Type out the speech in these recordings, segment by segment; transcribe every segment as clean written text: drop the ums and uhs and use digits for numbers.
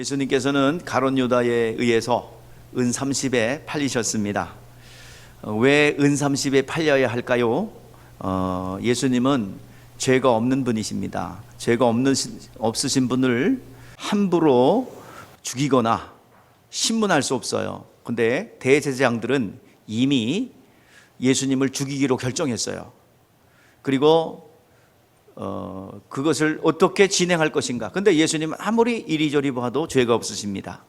예수님께서는 가룟 유다에 의해서 은 30에 팔리셨습니다. 왜 은 30에 팔려야 할까요? 예수님은 죄가 없는 분이십니다. 죄가 없으신 분을 함부로 죽이거나 신문할 수 없어요. 근데 대제사장들은 이미 예수님을 죽이기로 결정했어요. 그리고 그것을 어떻게 진행할 것인가. 근데 예수님은 아무리 이리저리 봐도 죄가 없으십니다.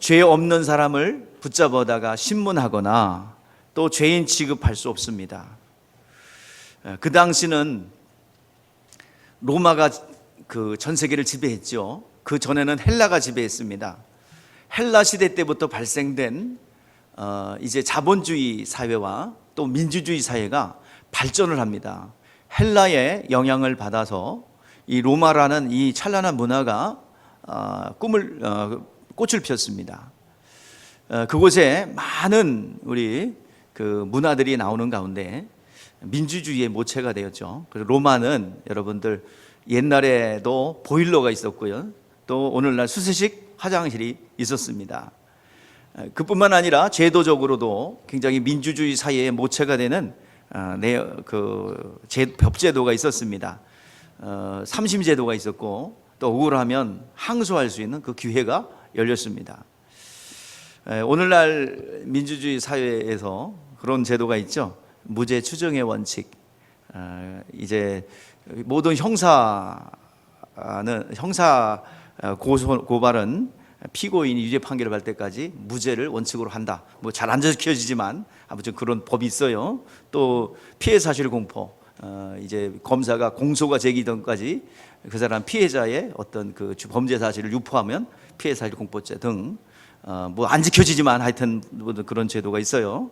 죄 없는 사람을 붙잡아다가 신문하거나 또 죄인 취급할 수 없습니다. 그 당시는 로마가 그 전 세계를 지배했죠. 그 전에는 헬라가 지배했습니다. 헬라 시대 때부터 발생된 이제 자본주의 사회와 또 민주주의 사회가 발전을 합니다. 헬라의 영향을 받아서 이 로마라는 이 찬란한 문화가 꽃을 피웠습니다. 그곳에 많은 우리 그 문화들이 나오는 가운데 민주주의의 모체가 되었죠. 그리고 로마는 여러분들 옛날에도 보일러가 있었고요. 또 오늘날 수세식 화장실이 있었습니다. 그뿐만 아니라 제도적으로도 굉장히 민주주의 사회의 모체가 되는 법제도가 있었습니다. 삼심제도가 있었고 또 억울하면 항소할 수 있는 그 기회가 열렸습니다. 오늘날 민주주의 사회에서 그런 제도가 있죠. 무죄 추정의 원칙. 이제 모든 형사 고발은 피고인이 유죄 판결을 받을 때까지 무죄를 원칙으로 한다. 뭐 잘 안 지켜지지만 아무튼 그런 법이 있어요. 또 피해 사실 공포. 이제 검사가 공소가 제기전까지 그 사람 피해자의 어떤 그 범죄 사실을 유포하면 피해 사실 공포죄 등 뭐 안 지켜지지만 하여튼 그런 제도가 있어요.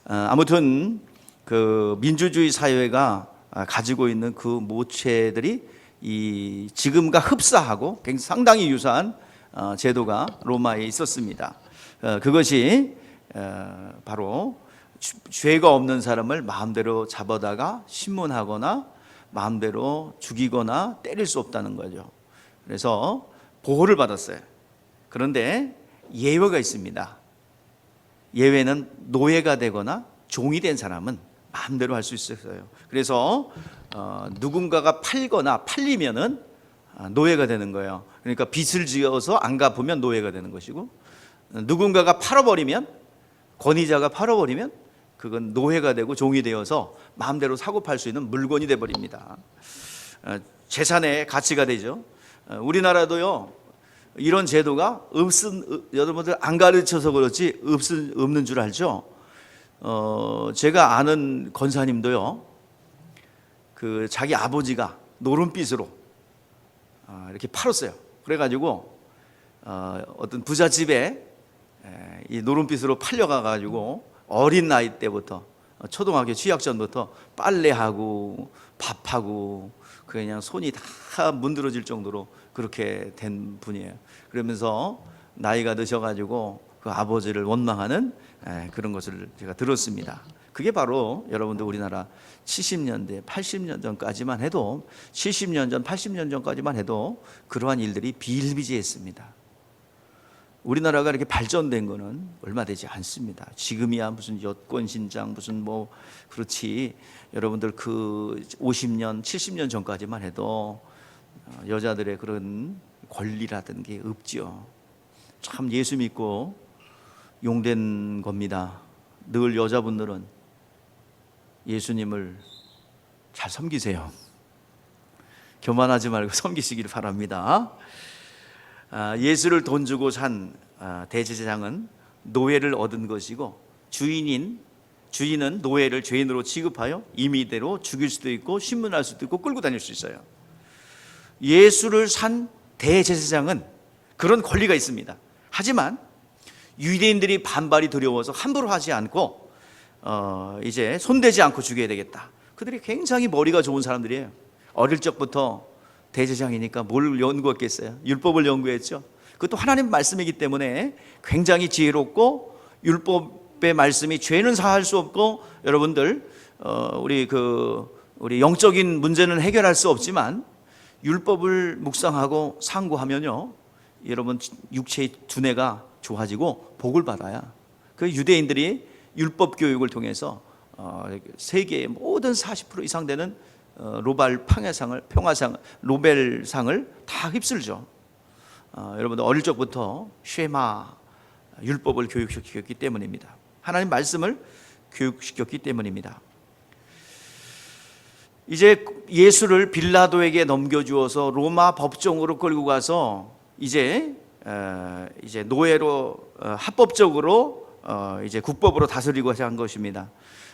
아무튼 그 민주주의 사회가 가지고 있는 그 모체들이 이 지금과 흡사하고 굉장히 상당히 유사한 제도가 로마에 있었습니다. 그것이 바로 죄가 없는 사람을 마음대로 잡아다가 신문하거나 마음대로 죽이거나 때릴 수 없다는 거죠. 그래서 보호를 받았어요. 그런데 예외가 있습니다. 예외는 노예가 되거나 종이 된 사람은 마음대로 할 수 있었어요. 그래서 누군가가 팔거나 팔리면은 노예가 되는 거예요. 그러니까 빚을 지어서 안 갚으면 노예가 되는 것이고, 누군가가 팔아버리면, 권위자가 팔아버리면 그건 노예가 되고 종이 되어서 마음대로 사고 팔 수 있는 물건이 되어버립니다. 재산의 가치가 되죠. 우리나라도요 이런 제도가 여러분들 안 가르쳐서 그렇지 없는 줄 알죠. 제가 아는 권사님도요 그 자기 아버지가 노름빚으로 이렇게 팔았어요. 그래가지고 어떤 부잣집에 이 노름빚으로 팔려가가지고 어린 나이 때부터 초등학교 취학 전부터 빨래하고 밥하고 그냥 손이 다 문드러질 정도로 그렇게 된 분이에요. 그러면서 나이가 드셔가지고 그 아버지를 원망하는 그런 것을 제가 들었습니다. 그게 바로 여러분들 우리나라 70년대, 80년 전까지만 해도 70년 전, 80년 전까지만 해도 그러한 일들이 비일비재했습니다. 우리나라가 이렇게 발전된 거는 얼마 되지 않습니다. 지금이야 무슨 여권 신장 무슨 뭐 그렇지 여러분들 그 50년, 70년 전까지만 해도 여자들의 그런 권리라든 게 없죠. 참 예수 믿고 용된 겁니다. 늘 여자분들은 예수님을 잘 섬기세요. 교만하지 말고 섬기시길 바랍니다. 예수를 돈 주고 산 대제사장은 노예를 얻은 것이고 주인은 노예를 죄인으로 취급하여 임의대로 죽일 수도 있고 신문할 수도 있고 끌고 다닐 수 있어요. 예수를 산 대제사장은 그런 권리가 있습니다. 하지만 유대인들이 반발이 두려워서 함부로 하지 않고 이제 손대지 않고 죽여야 되겠다. 그들이 굉장히 머리가 좋은 사람들이에요. 어릴 적부터 대제사장이니까 뭘 연구했겠어요? 율법을 연구했죠. 그것도 하나님 말씀이기 때문에 굉장히 지혜롭고 율법의 말씀이 죄는 사할 수 없고 여러분들 우리 영적인 문제는 해결할 수 없지만 율법을 묵상하고 상고하면요, 여러분 육체의 두뇌가 좋아지고 복을 받아야. 그 유대인들이 율법 교육을 통해서 세계의 모든 40% 이상 되는 노벨상을 다 휩쓸죠. 여러분들 어릴 적부터 쉐마 율법을 교육시켰기 때문입니다. 하나님 말씀을 교육시켰기 때문입니다. 이제 예수를 빌라도에게 넘겨주어서 로마 법정으로 끌고 가서 이제 노예로 합법적으로 이제 국법으로 다스리고자 한 것입니다.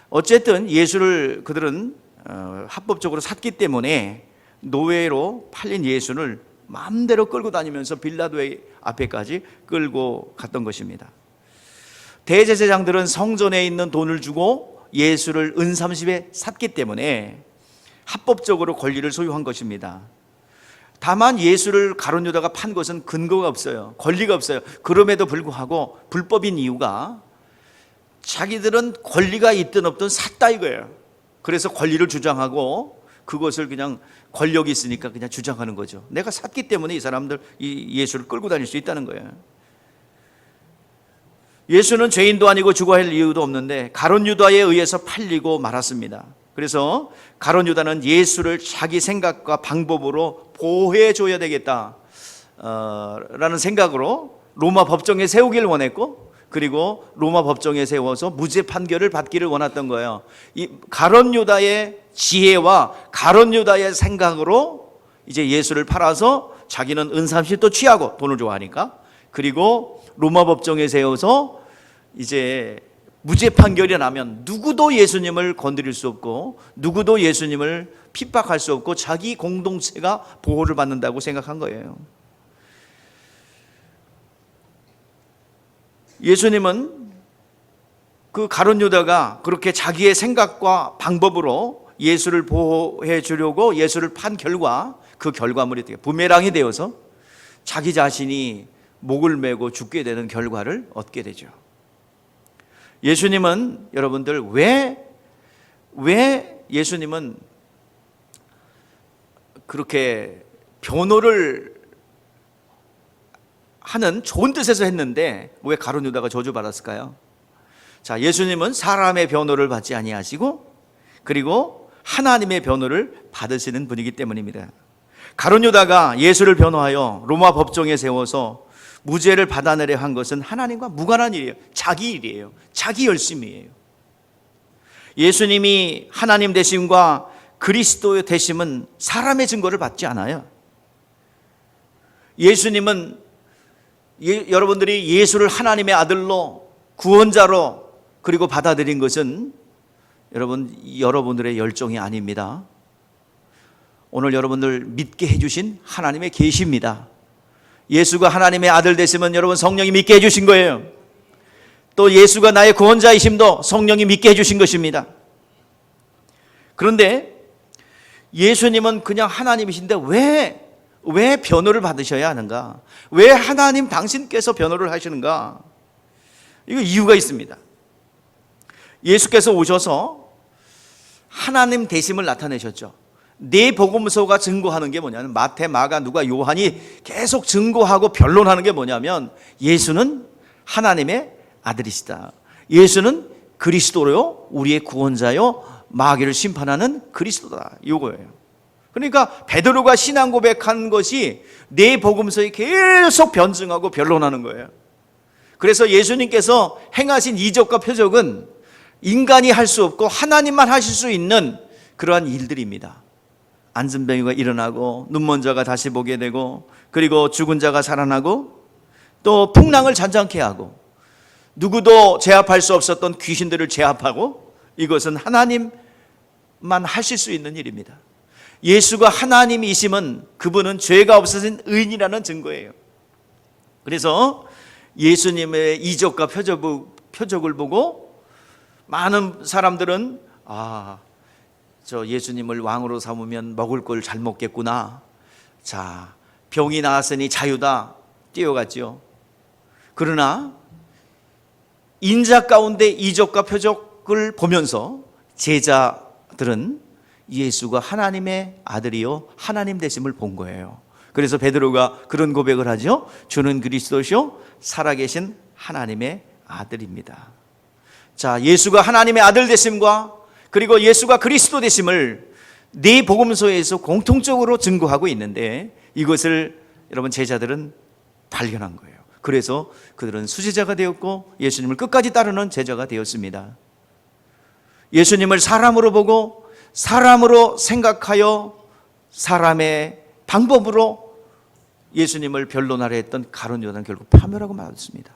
어쨌든 예수를 그들은 합법적으로 샀기 때문에 노예로 팔린 예수를 마음대로 끌고 다니면서 빌라도의 앞에까지 끌고 갔던 것입니다. 대제사장들은 성전에 있는 돈을 주고 예수를 은30에 샀기 때문에 합법적으로 권리를 소유한 것입니다. 다만 예수를 가룟 유다가 판 것은 근거가 없어요. 권리가 없어요. 그럼에도 불구하고 불법인 이유가 자기들은 권리가 있든 없든 샀다 이거예요. 그래서 권리를 주장하고 그것을 그냥 권력이 있으니까 그냥 주장하는 거죠. 내가 샀기 때문에 이 사람들 이 예수를 끌고 다닐 수 있다는 거예요. 예수는 죄인도 아니고 죽어야 할 이유도 없는데 가룟 유다에 의해서 팔리고 말았습니다. 그래서 가룟 유다는 예수를 자기 생각과 방법으로 보호해 줘야 되겠다 라는 생각으로 로마 법정에 세우기를 원했고, 그리고 로마 법정에 세워서 무죄 판결을 받기를 원했던 거예요. 이 가룟 유다의 지혜와 가룟 유다의 생각으로 이제 예수를 팔아서 자기는 은30도 취하고 돈을 좋아하니까, 그리고 로마 법정에 세워서 이제 무죄 판결이 나면 누구도 예수님을 건드릴 수 없고 누구도 예수님을 핍박할 수 없고 자기 공동체가 보호를 받는다고 생각한 거예요. 예수님은 그 가룟 유다가 그렇게 자기의 생각과 방법으로 예수를 보호해 주려고 예수를 판 결과, 그 결과물이 부메랑이 되어서 자기 자신이 목을 메고 죽게 되는 결과를 얻게 되죠. 예수님은 여러분들 왜 예수님은 그렇게 변호를 하는 좋은 뜻에서 했는데 왜 가룟 유다가 저주받았을까요? 자, 예수님은 사람의 변호를 받지 아니하시고 그리고 하나님의 변호를 받으시는 분이기 때문입니다. 가룟 유다가 예수를 변호하여 로마 법정에 세워서 무죄를 받아내려 한 것은 하나님과 무관한 일이에요. 자기 일이에요. 자기 열심이에요. 예수님이 하나님 되심과 그리스도의 되심은 사람의 증거를 받지 않아요. 예수님은 여러분들이 예수를 하나님의 아들로 구원자로 그리고 받아들인 것은 여러분들의 열정이 아닙니다. 오늘 여러분들 믿게 해주신 하나님의 계시입니다. 예수가 하나님의 아들 되시면 여러분 성령이 믿게 해주신 거예요. 또 예수가 나의 구원자이심도 성령이 믿게 해주신 것입니다. 그런데 예수님은 그냥 하나님이신데 왜 변호를 받으셔야 하는가? 왜 하나님 당신께서 변호를 하시는가? 이거 이유가 있습니다. 예수께서 오셔서 하나님 되심을 나타내셨죠. 네 복음서가 증거하는 게 뭐냐면 마태, 마가, 누가, 요한이 계속 증거하고 변론하는 게 뭐냐면 예수는 하나님의 아들이시다. 예수는 그리스도요, 우리의 구원자요, 마귀를 심판하는 그리스도다. 이거예요. 그러니까 베드로가 신앙 고백한 것이 네 복음서에 계속 변증하고 변론하는 거예요. 그래서 예수님께서 행하신 이적과 표적은 인간이 할 수 없고 하나님만 하실 수 있는 그러한 일들입니다. 안진병이가 일어나고 눈먼 자가 다시 보게 되고 그리고 죽은 자가 살아나고 또 풍랑을 잔잔케 하고 누구도 제압할 수 없었던 귀신들을 제압하고, 이것은 하나님만 하실 수 있는 일입니다. 예수가 하나님이심은 그분은 죄가 없으신 의인이라는 증거예요. 그래서 예수님의 이적과 표적을 보고 많은 사람들은 저 예수님을 왕으로 삼으면 먹을 걸 잘 먹겠구나. 자, 병이 나았으니 자유다. 뛰어갔죠. 그러나 인자 가운데 이적과 표적을 보면서 제자들은 예수가 하나님의 아들이요 하나님 되심을 본 거예요. 그래서 베드로가 그런 고백을 하죠. 주는 그리스도시요 살아계신 하나님의 아들입니다. 자, 예수가 하나님의 아들 되심과 그리고 예수가 그리스도 되심을 네 복음서에서 공통적으로 증거하고 있는데 이것을 여러분 제자들은 발견한 거예요. 그래서 그들은 수제자가 되었고 예수님을 끝까지 따르는 제자가 되었습니다. 예수님을 사람으로 보고 사람으로 생각하여 사람의 방법으로 예수님을 변론하려 했던 가룟 요나는 결국 파멸하고 말았습니다.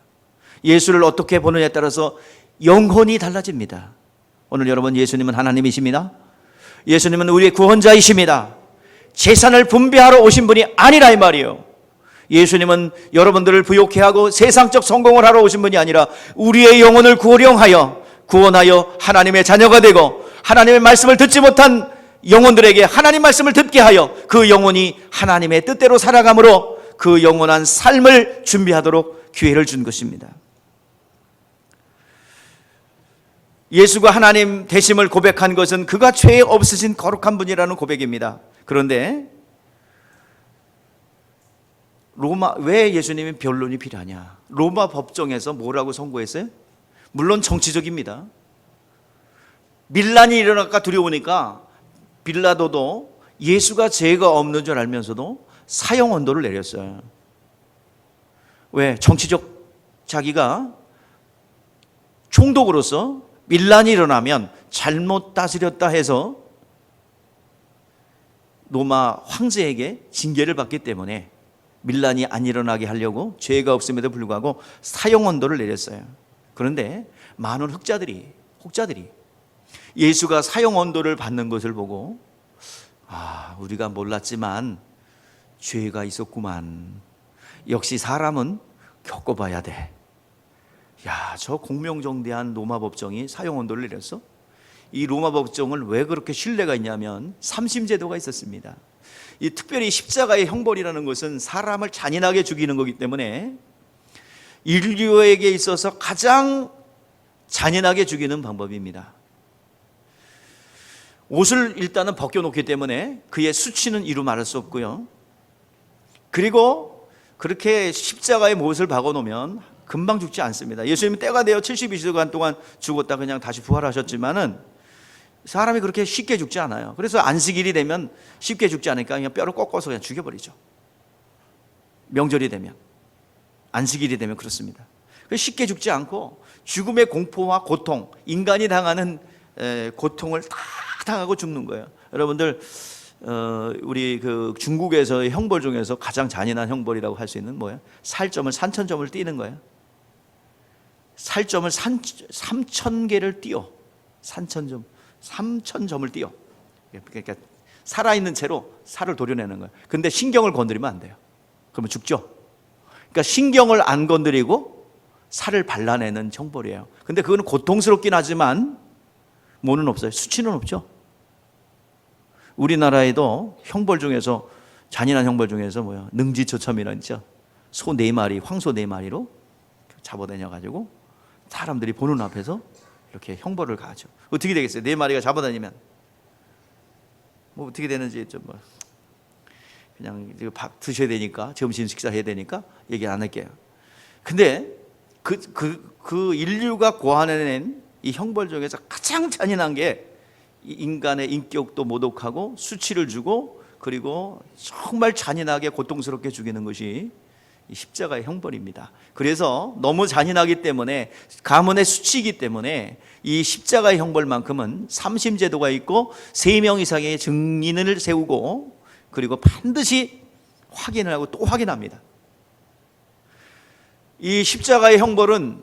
예수를 어떻게 보느냐에 따라서 영혼이 달라집니다. 오늘 여러분, 예수님은 하나님이십니다. 예수님은 우리의 구원자이십니다. 재산을 분배하러 오신 분이 아니라 이 말이에요. 예수님은 여러분들을 부욕해 하고 세상적 성공을 하러 오신 분이 아니라 우리의 영혼을 구원하여 하나님의 자녀가 되고 하나님의 말씀을 듣지 못한 영혼들에게 하나님 말씀을 듣게 하여 그 영혼이 하나님의 뜻대로 살아감으로 그 영원한 삶을 준비하도록 기회를 준 것입니다. 예수가 하나님 되심을 고백한 것은 그가 죄 없으신 거룩한 분이라는 고백입니다. 그런데 왜 예수님이 변론이 필요하냐? 로마 법정에서 뭐라고 선고했어요? 물론 정치적입니다. 밀란이 일어날까 두려우니까 빌라도도 예수가 죄가 없는 줄 알면서도 사형 언도를 내렸어요. 왜? 정치적 자기가 총독으로서 밀란이 일어나면 잘못 다스렸다 해서 로마 황제에게 징계를 받기 때문에 밀란이 안 일어나게 하려고 죄가 없음에도 불구하고 사형 언도를 내렸어요. 그런데 많은 혹자들이 예수가 사형 언도를 받는 것을 보고 우리가 몰랐지만 죄가 있었구만. 역시 사람은 겪어봐야 돼. 야, 저 공명정대한 로마 법정이 사형 언도를 내렸어? 이 로마 법정을 왜 그렇게 신뢰가 있냐면 삼심제도가 있었습니다. 이 특별히 십자가의 형벌이라는 것은 사람을 잔인하게 죽이는 거기 때문에 인류에게 있어서 가장 잔인하게 죽이는 방법입니다. 옷을 일단은 벗겨놓기 때문에 그의 수치는 이루 말할 수 없고요. 그리고 그렇게 십자가에 못을 박아놓으면 금방 죽지 않습니다. 예수님은 때가 되어 72시간 동안 죽었다 그냥 다시 부활하셨지만은 사람이 그렇게 쉽게 죽지 않아요. 그래서 안식일이 되면 쉽게 죽지 않으니까 그냥 뼈를 꺾어서 그냥 죽여버리죠. 명절이 되면, 안식일이 되면 그렇습니다. 쉽게 죽지 않고 죽음의 공포와 고통, 인간이 당하는 고통을 다 당하고 죽는 거예요. 여러분들 우리 그 중국에서의 형벌 중에서 가장 잔인한 형벌이라고 할 수 있는 뭐예요? 살점을 3,000점을 띄는 거예요. 살점을 3,000개를 띄어 3,000점을 띄어. 그러니까 살아있는 채로 살을 도려내는 거예요. 근데 신경을 건드리면 안 돼요. 그러면 죽죠. 그러니까 신경을 안 건드리고 살을 발라내는 형벌이에요. 근데 그거는 고통스럽긴 하지만 뭐는 없어요. 수치는 없죠. 우리나라에도 형벌 중에서 잔인한 형벌 중에서 뭐야? 능지처참이라는 있죠. 소 4마리, 황소 4마리로 잡아다녀가지고 사람들이 보는 앞에서 이렇게 형벌을 가하죠. 어떻게 되겠어요? 4마리가 잡아다니면 뭐 어떻게 되는지 좀 뭐 그냥 밥 드셔야 되니까 점심 식사해야 되니까 얘기 안 할게요. 근데 그 인류가 고안해낸 이 형벌 중에서 가장 잔인한 게 인간의 인격도 모독하고 수치를 주고 그리고 정말 잔인하게 고통스럽게 죽이는 것이 십자가의 형벌입니다. 그래서 너무 잔인하기 때문에 가문의 수치이기 때문에 이 십자가의 형벌만큼은 삼심제도가 있고 3명 이상의 증인을 세우고 그리고 반드시 확인을 하고 또 확인합니다. 이 십자가의 형벌은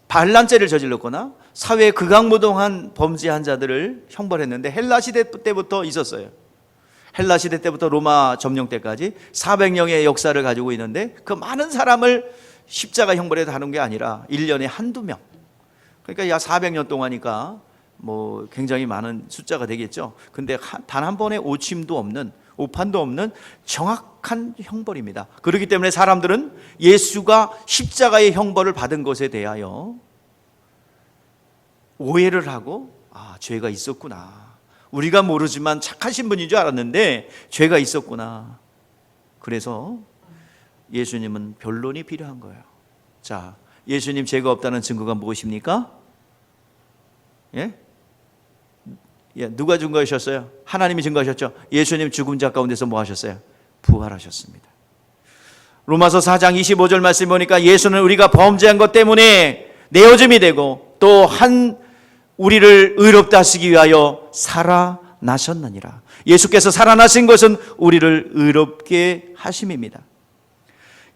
반란죄를 저질렀거나 사회에 극악무동한 범죄한 자들을 형벌했는데 헬라 시대 때부터 있었어요. 헬라 시대 때부터 로마 점령 때까지 400년의 역사를 가지고 있는데 그 많은 사람을 십자가 형벌에 다룬 게 아니라 1년에 한두 명. 그러니까 약 400년 동안이니까 뭐 굉장히 많은 숫자가 되겠죠. 근데 단 한 번의 오침도 없는, 오판도 없는 정확한 형벌입니다. 그렇기 때문에 사람들은 예수가 십자가의 형벌을 받은 것에 대하여 오해를 하고 죄가 있었구나. 우리가 모르지만 착하신 분인 줄 알았는데 죄가 있었구나. 그래서 예수님은 변론이 필요한 거예요. 자, 예수님 죄가 없다는 증거가 무엇입니까? 예? 누가 증거하셨어요? 하나님이 증거하셨죠. 예수님 죽은 자 가운데서 뭐 하셨어요? 부활하셨습니다. 로마서 4장 25절 말씀 보니까 예수는 우리가 범죄한 것 때문에 내어짐이 되고 또 우리를 의롭다 하시기 위하여 살아나셨느니라. 예수께서 살아나신 것은 우리를 의롭게 하심입니다.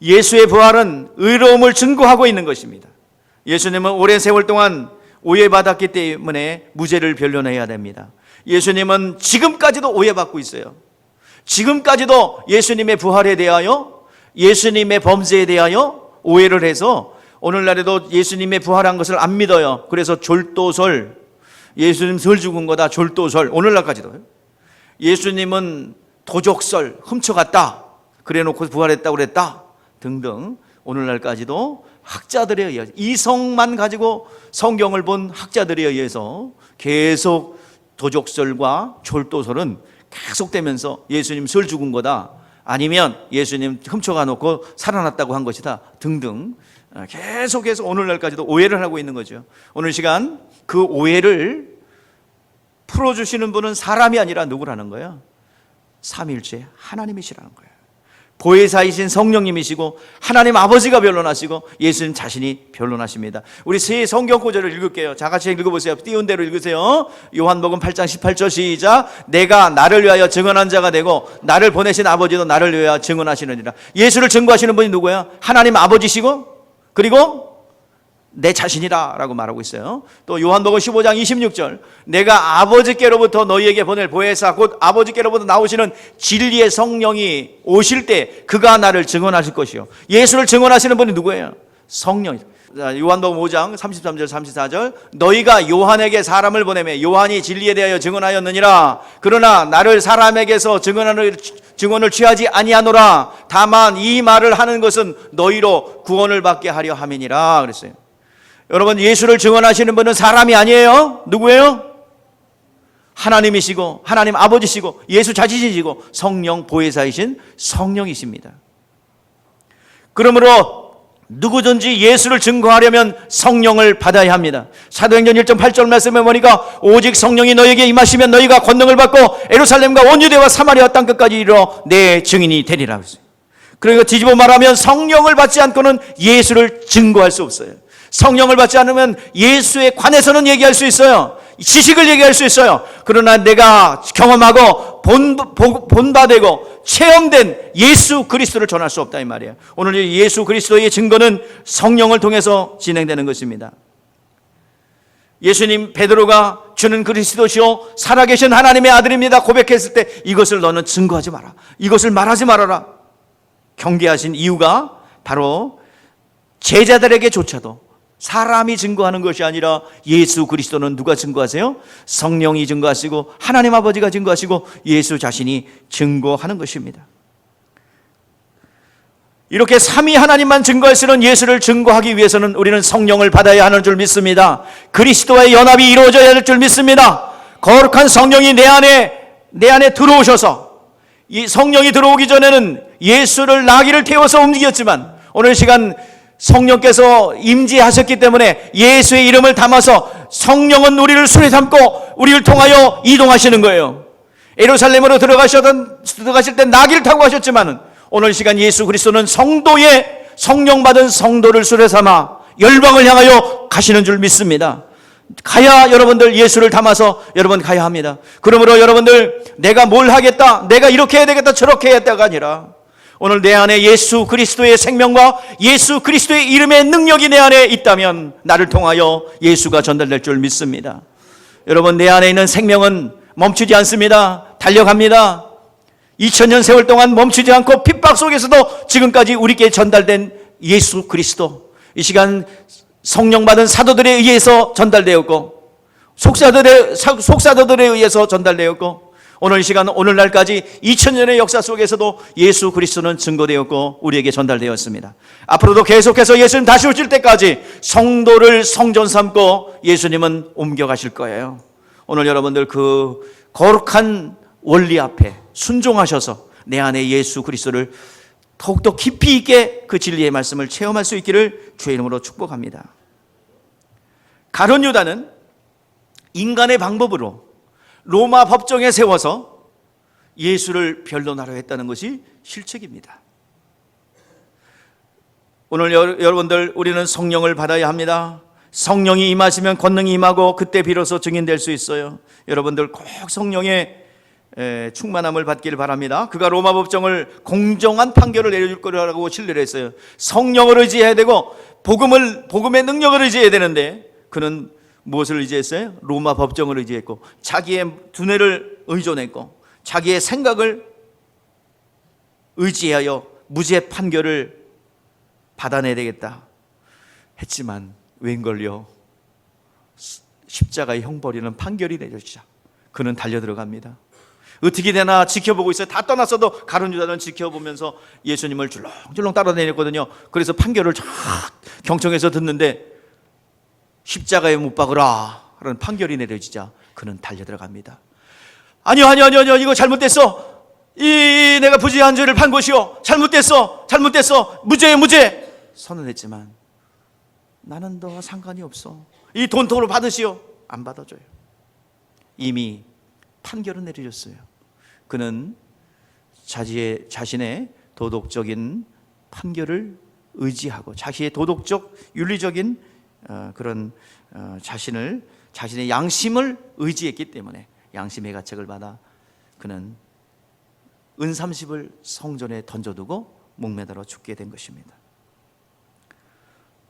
예수의 부활은 의로움을 증거하고 있는 것입니다. 예수님은 오랜 세월 동안 오해받았기 때문에 무죄를 변론해야 됩니다. 예수님은 지금까지도 오해받고 있어요. 지금까지도 예수님의 부활에 대하여, 예수님의 범죄에 대하여 오해를 해서 오늘날에도 예수님의 부활한 것을 안 믿어요. 그래서 졸도설, 예수님 설 죽은 거다, 졸도설, 오늘날까지도. 예수님은 도적설, 훔쳐갔다, 그래놓고 부활했다고 그랬다 등등 오늘날까지도 학자들에 의해서, 이성만 가지고 성경을 본 학자들에 의해서 계속 도적설과 졸도설은 계속되면서 예수님 설 죽은 거다, 아니면 예수님 훔쳐가 놓고 살아났다고 한 것이다 등등 계속해서 오늘날까지도 오해를 하고 있는 거죠. 오늘 시간 그 오해를 풀어주시는 분은 사람이 아니라 누구라는 거예요? 삼위일체 하나님이시라는 거예요. 보혜사이신 성령님이시고 하나님 아버지가 변론하시고 예수님 자신이 변론하십니다. 우리 세 성경 구절을 읽을게요. 자, 같이 읽어보세요. 띄운 대로 읽으세요. 요한복음 8장 18절 시작. 내가 나를 위하여 증언한 자가 되고 나를 보내신 아버지도 나를 위하여 증언하시느니라. 예수를 증거하시는 분이 누구예요? 하나님 아버지시고 그리고 내 자신이라 라고 말하고 있어요. 또 요한복음 15장 26절 내가 아버지께로부터 너희에게 보낼 보혜사 곧 아버지께로부터 나오시는 진리의 성령이 오실 때 그가 나를 증언하실 것이요. 예수를 증언하시는 분이 누구예요? 성령이죠. 요한복음 5장 33절 34절 너희가 요한에게 사람을 보내매 요한이 진리에 대하여 증언하였느니라. 그러나 나를 사람에게서 증언을 취하지 아니하노라. 다만 이 말을 하는 것은 너희로 구원을 받게 하려 함이니라 그랬어요. 여러분, 예수를 증언하시는 분은 사람이 아니에요. 누구예요? 하나님이시고 하나님 아버지시고 예수 자신이시고 성령 보혜사이신 성령이십니다. 그러므로 누구든지 예수를 증거하려면 성령을 받아야 합니다. 사도행전 1.8절 말씀에 보니까 오직 성령이 너희에게 임하시면 너희가 권능을 받고 예루살렘과 온 유대와 사마리아 땅끝까지 이르러 내 증인이 되리라 그랬어요. 그러니까 뒤집어 말하면 성령을 받지 않고는 예수를 증거할 수 없어요. 성령을 받지 않으면 예수에 관해서는 얘기할 수 있어요. 지식을 얘기할 수 있어요. 그러나 내가 경험하고 본받되고 체험된 예수 그리스도를 전할 수 없다 이 말이에요. 오늘 예수 그리스도의 증거는 성령을 통해서 진행되는 것입니다. 예수님 베드로가 주는 그리스도시요 살아계신 하나님의 아들입니다 고백했을 때 이것을 너는 증거하지 마라, 이것을 말하지 말아라 경계하신 이유가 바로 제자들에게조차도 사람이 증거하는 것이 아니라 예수 그리스도는 누가 증거하세요? 성령이 증거하시고 하나님 아버지가 증거하시고 예수 자신이 증거하는 것입니다. 이렇게 삼위 하나님만 증거할 수 있는 예수를 증거하기 위해서는 우리는 성령을 받아야 하는 줄 믿습니다. 그리스도와의 연합이 이루어져야 할 줄 믿습니다. 거룩한 성령이 내 안에 들어오셔서, 이 성령이 들어오기 전에는 예수를 나귀를 태워서 움직였지만 오늘 시간 성령께서 임재하셨기 때문에 예수의 이름을 담아서 성령은 우리를 손에 담고 우리를 통하여 이동하시는 거예요. 예루살렘으로 들어가실 때 나귀를 타고 가셨지만 오늘 시간 예수 그리스도는 성도의 성령 받은 성도를 수레 삼아 열방을 향하여 가시는 줄 믿습니다. 가야 여러분들 예수를 담아서 여러분 가야 합니다. 그러므로 여러분들 내가 뭘 하겠다, 내가 이렇게 해야 되겠다, 저렇게 해야 되겠다가 아니라 오늘 내 안에 예수 그리스도의 생명과 예수 그리스도의 이름의 능력이 내 안에 있다면 나를 통하여 예수가 전달될 줄 믿습니다. 여러분, 내 안에 있는 생명은 멈추지 않습니다. 달려갑니다. 2000년 세월 동안 멈추지 않고 핍박 속에서도 지금까지 우리께 전달된 예수 그리스도, 이 시간 성령 받은 사도들에 의해서 전달되었고 속사도들에 의해서 전달되었고 오늘 시간 오늘날까지 2000년의 역사 속에서도 예수 그리스도는 증거되었고 우리에게 전달되었습니다. 앞으로도 계속해서 예수님 다시 오실 때까지 성도를 성전 삼고 예수님은 옮겨가실 거예요. 오늘 여러분들 그 거룩한 원리 앞에 순종하셔서 내 안에 예수 그리스도를 더욱더 깊이 있게 그 진리의 말씀을 체험할 수 있기를 주의 이름으로 축복합니다. 가룟 유다는 인간의 방법으로 로마 법정에 세워서 예수를 변론하려 했다는 것이 실책입니다. 오늘 여러분들, 우리는 성령을 받아야 합니다. 성령이 임하시면 권능이 임하고 그때 비로소 증인될 수 있어요. 여러분들 꼭 성령의 충만함을 받기를 바랍니다. 그가 로마 법정을 공정한 판결을 내려줄 거라고 신뢰를 했어요. 성령을 의지해야 되고 복음의 능력을 의지해야 되는데 그는 무엇을 의지했어요? 로마 법정을 의지했고 자기의 두뇌를 의존했고 자기의 생각을 의지하여 무죄 판결을 받아내야 되겠다 했지만 웬걸요, 십자가의 형벌이라는 판결이 내려지자 그는 달려들어갑니다. 어떻게 되나 지켜보고 있어요. 다 떠났어도 가룟 유다는 지켜보면서 예수님을 줄렁줄렁 따라다녔거든요. 그래서 판결을 쫙 경청해서 듣는데 십자가에 못 박으라 라는 판결이 내려지자 그는 달려들어갑니다. 아니요, 이거 잘못됐어. 내가 부지한 죄를 판 것이요, 잘못됐어, 무죄 선언했지만 나는 너와 상관이 없어. 이 돈토로 받으시오. 안 받아줘요. 이미 판결은 내려졌어요. 그는 자신의 도덕적인 판결을 의지하고 자신의 도덕적 윤리적인 그런 자신의 양심을 의지했기 때문에 양심의 가책을 받아 그는 은 30을 성전에 던져두고 목매달아 죽게 된 것입니다.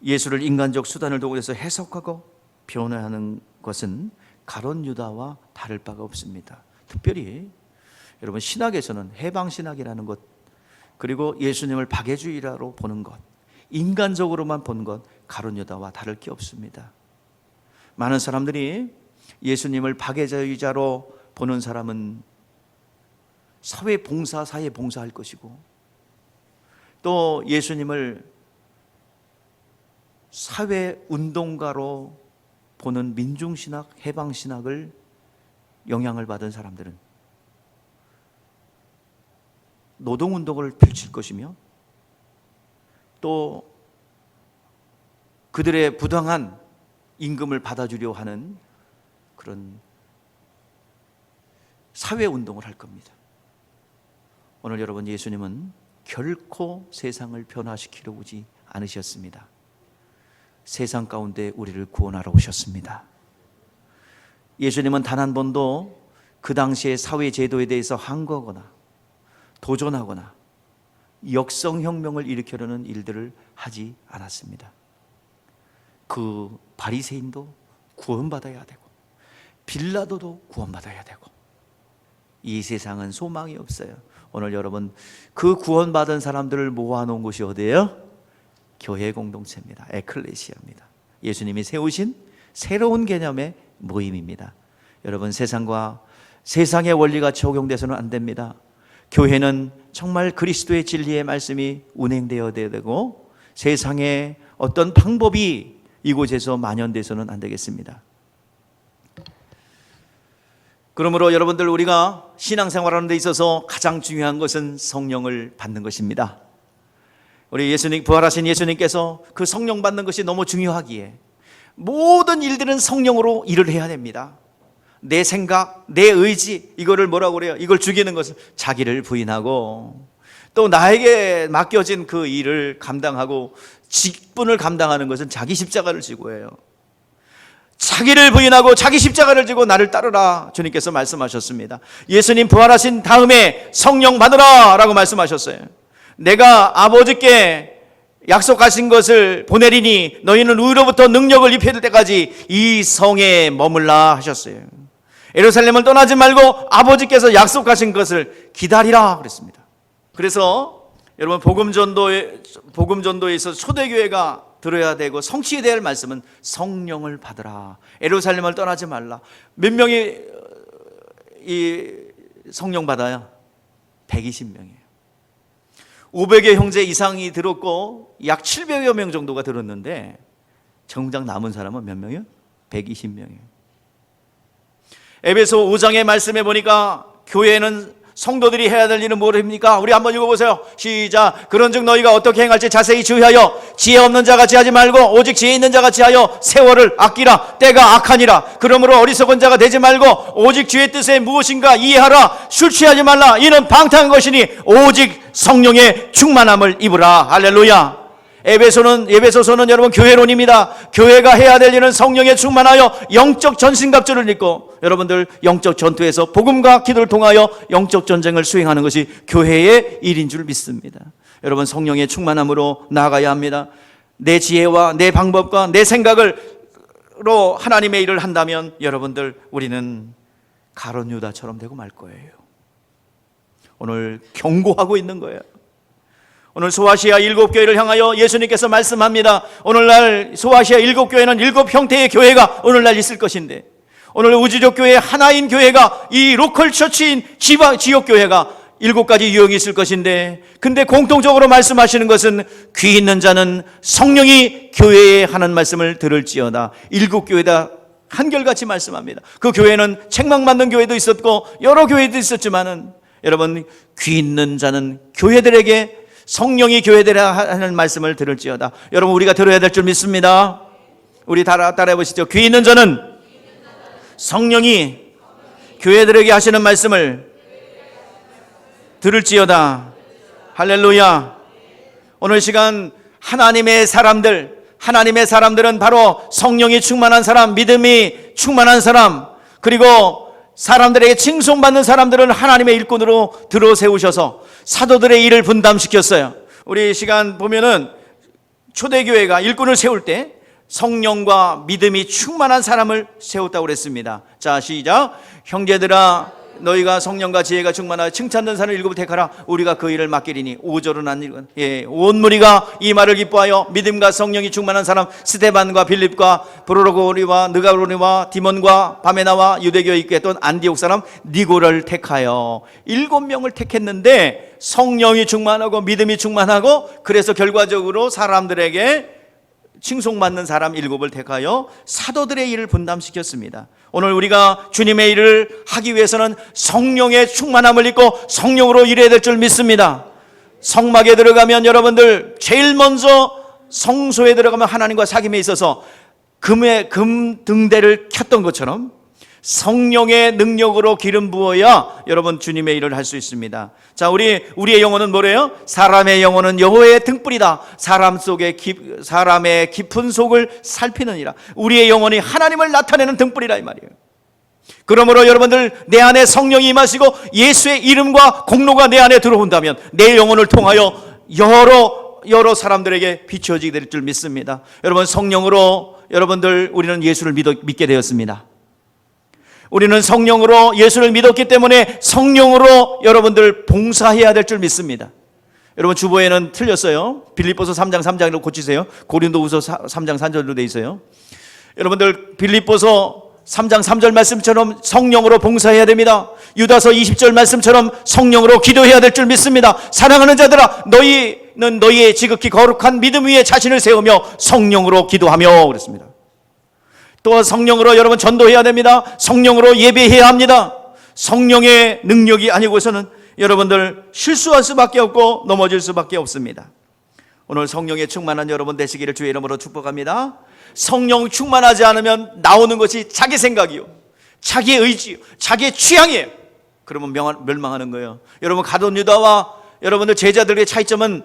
예수를 인간적 수단을 도구해서 해석하고 변호하는 것은 가룟 유다와 다를 바가 없습니다. 특별히 여러분 신학에서는 해방신학이라는 것, 그리고 예수님을 박해주의라로 보는 것, 인간적으로만 보는 것, 가룟 유다와 다를 게 없습니다. 많은 사람들이 예수님을 박해주의자로 보는 사람은 사회 봉사할 것이고 또 예수님을 사회 운동가로 보는 민중신학, 해방신학을 영향을 받은 사람들은 노동운동을 펼칠 것이며 또 그들의 부당한 임금을 받아주려 하는 그런 사회운동을 할 겁니다. 오늘 여러분, 예수님은 결코 세상을 변화시키려 오지 않으셨습니다. 세상 가운데 우리를 구원하러 오셨습니다. 예수님은 단 한 번도 그 당시의 사회 제도에 대해서 항거하거나 도전하거나 역성혁명을 일으키려는 일들을 하지 않았습니다. 그 바리새인도 구원받아야 되고 빌라도도 구원받아야 되고 이 세상은 소망이 없어요. 오늘 여러분, 그 구원받은 사람들을 모아놓은 곳이 어디예요? 교회 공동체입니다. 에클레시아입니다. 예수님이 세우신 새로운 개념의 모임입니다. 여러분, 세상의 원리가 적용돼서는 안 됩니다. 교회는 정말 그리스도의 진리의 말씀이 운행되어야 되고 세상의 어떤 방법이 이곳에서 만연돼서는 안 되겠습니다. 그러므로 여러분들, 우리가 신앙생활하는 데 있어서 가장 중요한 것은 성령을 받는 것입니다. 우리 부활하신 예수님께서 그 성령 받는 것이 너무 중요하기에 모든 일들은 성령으로 일을 해야 됩니다. 내 생각, 내 의지, 이거를 뭐라고 그래요? 이걸 죽이는 것은 자기를 부인하고 또 나에게 맡겨진 그 일을 감당하고 직분을 감당하는 것은 자기 십자가를 지고 해요. 자기를 부인하고 자기 십자가를 지고 나를 따르라, 주님께서 말씀하셨습니다. 예수님 부활하신 다음에 성령 받으라 라고 말씀하셨어요. 내가 아버지께 약속하신 것을 보내리니 너희는 위로부터 능력을 입혀야 될 때까지 이 성에 머물라 하셨어요. 예루살렘을 떠나지 말고 아버지께서 약속하신 것을 기다리라 그랬습니다. 그래서 여러분, 복음전도에 있어서 초대교회가 들어야 되고 성취해야 될 말씀은 성령을 받으라, 예루살렘을 떠나지 말라. 몇 명이 이 성령 받아요? 120명이에요 500여 형제 이상이 들었고 약 700여 명 정도가 들었는데 정작 남은 사람은 몇 명이요? 120명이에요 에베소 5장의 말씀에 보니까 교회는 성도들이 해야 될 일은 뭐입니까? 우리 한번 읽어보세요. 시작. 그런즉 너희가 어떻게 행할지 자세히 주의하여 지혜 없는 자같이 하지 말고 오직 지혜 있는 자같이 하여 세월을 아끼라. 때가 악하니라. 그러므로 어리석은 자가 되지 말고 오직 주의 뜻에 무엇인가 이해하라. 술 취하지 말라. 이는 방탕한 것이니 오직 성령의 충만함을 입으라. 할렐루야. 에베소서는 여러분 교회론입니다. 교회가 해야 될 일은 성령에 충만하여 영적 전신갑주를 입고 여러분들 영적 전투에서 복음과 기도를 통하여 영적 전쟁을 수행하는 것이 교회의 일인 줄 믿습니다. 여러분 성령의 충만함으로 나아가야 합니다. 내 지혜와 내 방법과 내 생각으로 하나님의 일을 한다면 여러분들 우리는 가룟 유다처럼 되고 말 거예요. 오늘 경고하고 있는 거예요. 오늘 소아시아 7교회를 향하여 예수님께서 말씀합니다. 오늘날 소아시아 7교회는 7 형태의 교회가 오늘날 있을 것인데 오늘 우주적 교회 하나인 교회가 이 로컬 처치인 지역 교회가 7가지 유형이 있을 것인데 근데 공통적으로 말씀하시는 것은 귀 있는 자는 성령이 교회에 하는 말씀을 들을지어다. 7교회다 한결같이 말씀합니다. 그 교회는 책망 받는 교회도 있었고 여러 교회도 있었지만은 여러분 귀 있는 자는 교회들에게 성령이 교회들에 하는 말씀을 들을지어다. 여러분 우리가 들어야 될 줄 믿습니다. 우리 따라해 보시죠. 귀 있는 자는 성령이 교회들에게 하시는 말씀을 들을지어다. 할렐루야. 오늘 시간 하나님의 사람들은 바로 성령이 충만한 사람, 믿음이 충만한 사람, 그리고 사람들에게 칭송받는 사람들은 하나님의 일꾼으로 들어세우셔서 사도들의 일을 분담시켰어요. 우리 시간 보면은 초대교회가 일꾼을 세울 때 성령과 믿음이 충만한 사람을 세웠다고 그랬습니다. 자, 시작. 형제들아 너희가 성령과 지혜가 충만하여 칭찬된 사람을 일곱을 택하라. 우리가 그 일을 맡기리니. 5절은 안 읽은. 온 무리가 이 말을 기뻐하여 믿음과 성령이 충만한 사람 스데반과 빌립과 브로로고리와 느가로니와 디몬과 바메나와 유대교에 있게 했던 안디옥 사람 니고를 택하여 7명을 택했는데 성령이 충만하고 믿음이 충만하고 그래서 결과적으로 사람들에게 칭송받는 사람 7을 택하여 사도들의 일을 분담시켰습니다. 오늘 우리가 주님의 일을 하기 위해서는 성령의 충만함을 입고 성령으로 일해야 될 줄 믿습니다. 성막에 들어가면 여러분들 제일 먼저 성소에 들어가면 하나님과 사귐에 있어서 금 등대를 켰던 것처럼 성령의 능력으로 기름 부어야 여러분 주님의 일을 할 수 있습니다. 자, 우리의 영혼은 뭐래요? 사람의 영혼은 여호와의 등불이다. 사람의 깊은 속을 살피느니라. 우리의 영혼이 하나님을 나타내는 등불이라 이 말이에요. 그러므로 여러분들 내 안에 성령이 임하시고 예수의 이름과 공로가 내 안에 들어온다면 내 영혼을 통하여 여러 사람들에게 비추어지게 될 줄 믿습니다. 여러분 성령으로 여러분들 우리는 예수를 믿게 되었습니다. 우리는 성령으로 예수를 믿었기 때문에 성령으로 여러분들 봉사해야 될 줄 믿습니다. 여러분 주보에는 틀렸어요. 빌립보서 3장 3장으로 고치세요. 고린도후서 3장 3절로 돼 있어요. 여러분들 빌립보서 3장 3절 말씀처럼 성령으로 봉사해야 됩니다. 유다서 20절 말씀처럼 성령으로 기도해야 될 줄 믿습니다. 사랑하는 자들아 너희는 너희의 지극히 거룩한 믿음 위에 자신을 세우며 성령으로 기도하며 그랬습니다. 또 성령으로 여러분 전도해야 됩니다. 성령으로 예배해야 합니다. 성령의 능력이 아니고서는 여러분들 실수할 수밖에 없고 넘어질 수밖에 없습니다. 오늘 성령에 충만한 여러분 되시기를 주의 이름으로 축복합니다. 성령 충만하지 않으면 나오는 것이 자기 생각이요, 자기의 의지요, 자기의 취향이에요. 그러면 멸망하는 거예요. 여러분 가룟 유다와 여러분들 제자들의 차이점은